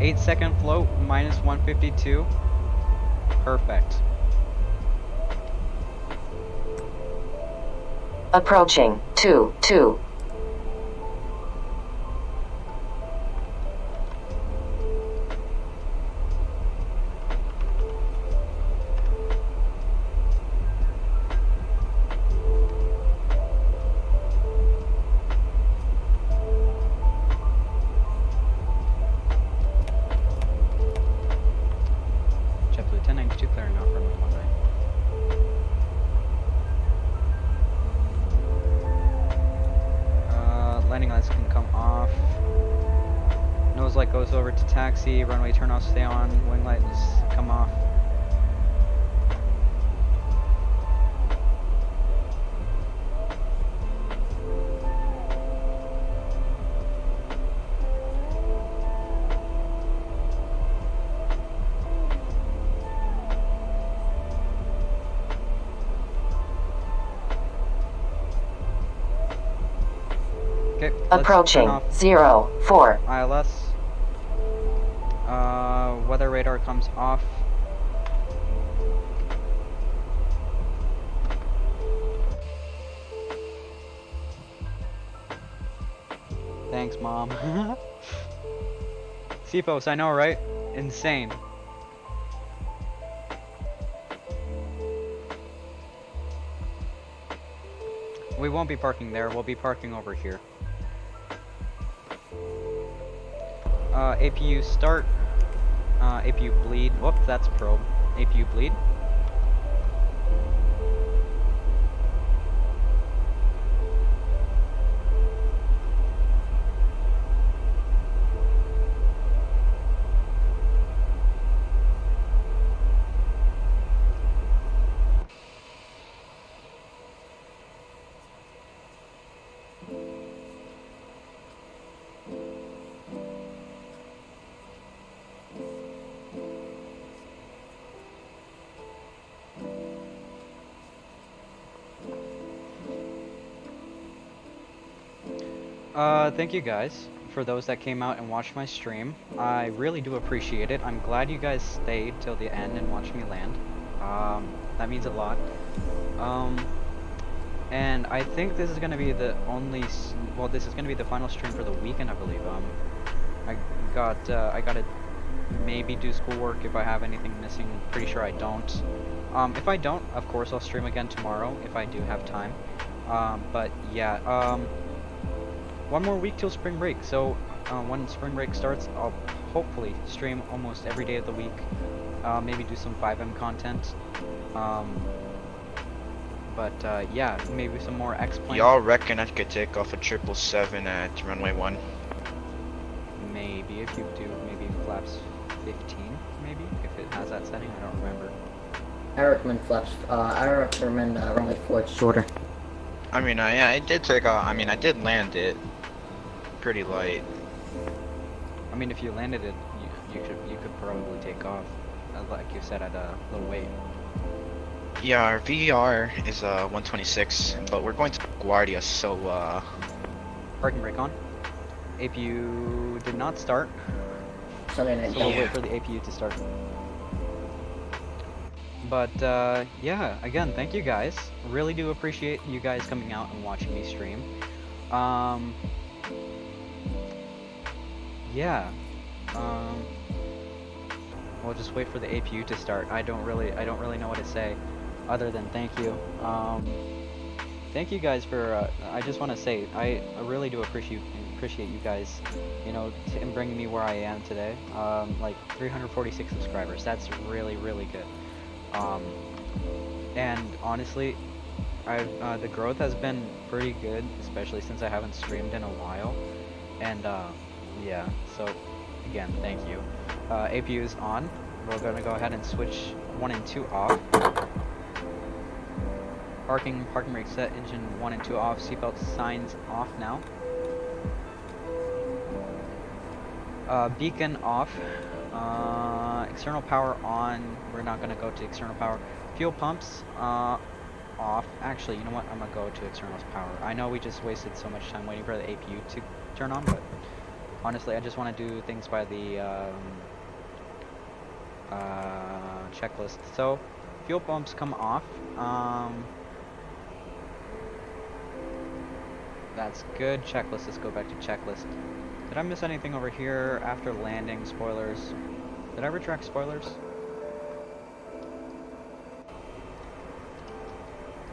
8-second float, minus 152. Perfect. Approaching 2-2. JetBlue 1092 clearing off runway 19. Landing lights can come off. Nose light goes over to taxi. Runway turn off, stay on. Wing lights come off. Okay, Approaching 0-4. ILS. Weather radar comes off. Thanks, Mom. CFOs, I know, right? Insane. We won't be parking there, we'll be parking over here. APU start. APU bleed. Whoop, that's probe. APU bleed. Thank you guys for those that came out and watched my stream. I really do appreciate it. I'm glad you guys stayed till the end and watched me land. That means a lot. And I think this is gonna be the only, well, this is gonna be the final stream for the weekend, I believe. I gotta maybe do schoolwork if I have anything missing. Pretty sure I don't. If I don't, of course I'll stream again tomorrow if I do have time. But yeah, one more week till spring break, so when spring break starts, I'll hopefully stream almost every day of the week. Maybe do some 5M content. But yeah, maybe some more X-Plane. Y'all reckon I could take off a 777 at runway 1? Maybe, if you do, maybe flaps 15, maybe? If it has that setting, I don't remember. I recommend flaps, I recommend runway 4, it's shorter. I mean, I did take off, I mean, I did land it pretty light. I mean, if you landed it, you could probably take off, like you said, at a low weight. Yeah, our VER is 126, but we're going to Guardia, so Parking brake on. APU did not start, So so we'll wait for the APU to start. But yeah, again, thank you guys. Really do appreciate you guys coming out and watching me stream. Yeah. We'll just wait for the APU to start. I don't really know what to say, other than thank you. Thank you guys for. I just want to say I really do appreciate you guys, you know, in bringing me where I am today. Like 346 subscribers. That's really good. And honestly, the growth has been pretty good, especially since I haven't streamed in a while. And yeah, so again, thank you. APU is on. We're gonna go ahead and switch 1 and 2 off. Parking brake set, engine 1 and 2 off, seatbelt signs off now. Beacon off. External power on. We're not gonna go to external power. Fuel pumps off. Actually, you know what? I'm gonna go to external power. I know we just wasted so much time waiting for the APU to turn on, but honestly, I just want to do things by the checklist. So, fuel pumps come off. That's good. Checklist. Let's go back to checklist. Did I miss anything over here after landing? Spoilers. Did I retract spoilers?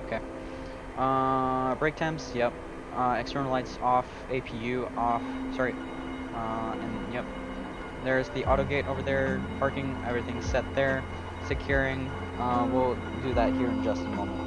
Okay. Brake temps. Yep. External lights off. APU off. Sorry. And yep. There's the auto gate over there. Parking. Everything's set there. Securing. We'll do that here in just a moment.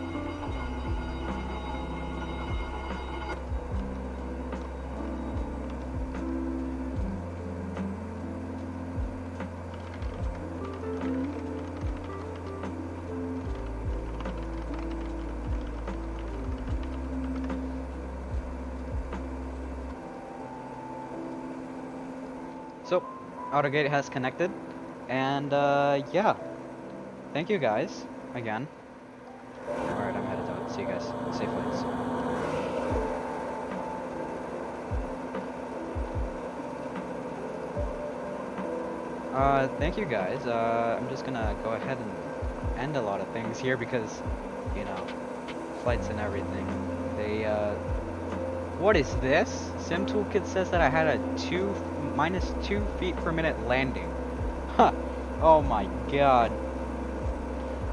So, AutoGate has connected, and yeah, thank you guys again. Alright, I'm headed out. See you guys. Safe flights. Thank you guys. I'm just gonna go ahead and end a lot of things here because, you know, flights and everything. They, what is this? Sim Toolkit says that I had a minus 2 feet per minute landing. Huh. Oh my god.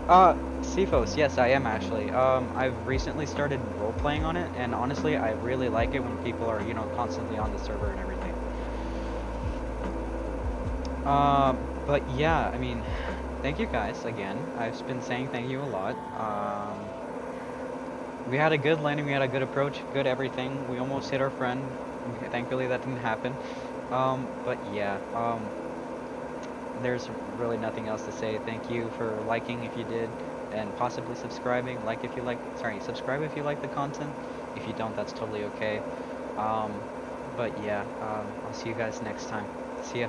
CFOS, yes, I am actually. I've recently started role-playing on it, and honestly, I really like it when people are, you know, constantly on the server and everything. But yeah, I mean, thank you guys again. I've been saying thank you a lot. We had a good landing, we had a good approach, good everything. We almost hit our friend. Thankfully that didn't happen. But yeah, there's really nothing else to say. Thank you for liking if you did, and possibly subscribing. Like if you like, sorry, subscribe if you like the content. If you don't, that's totally okay. But yeah, I'll see you guys next time. See ya.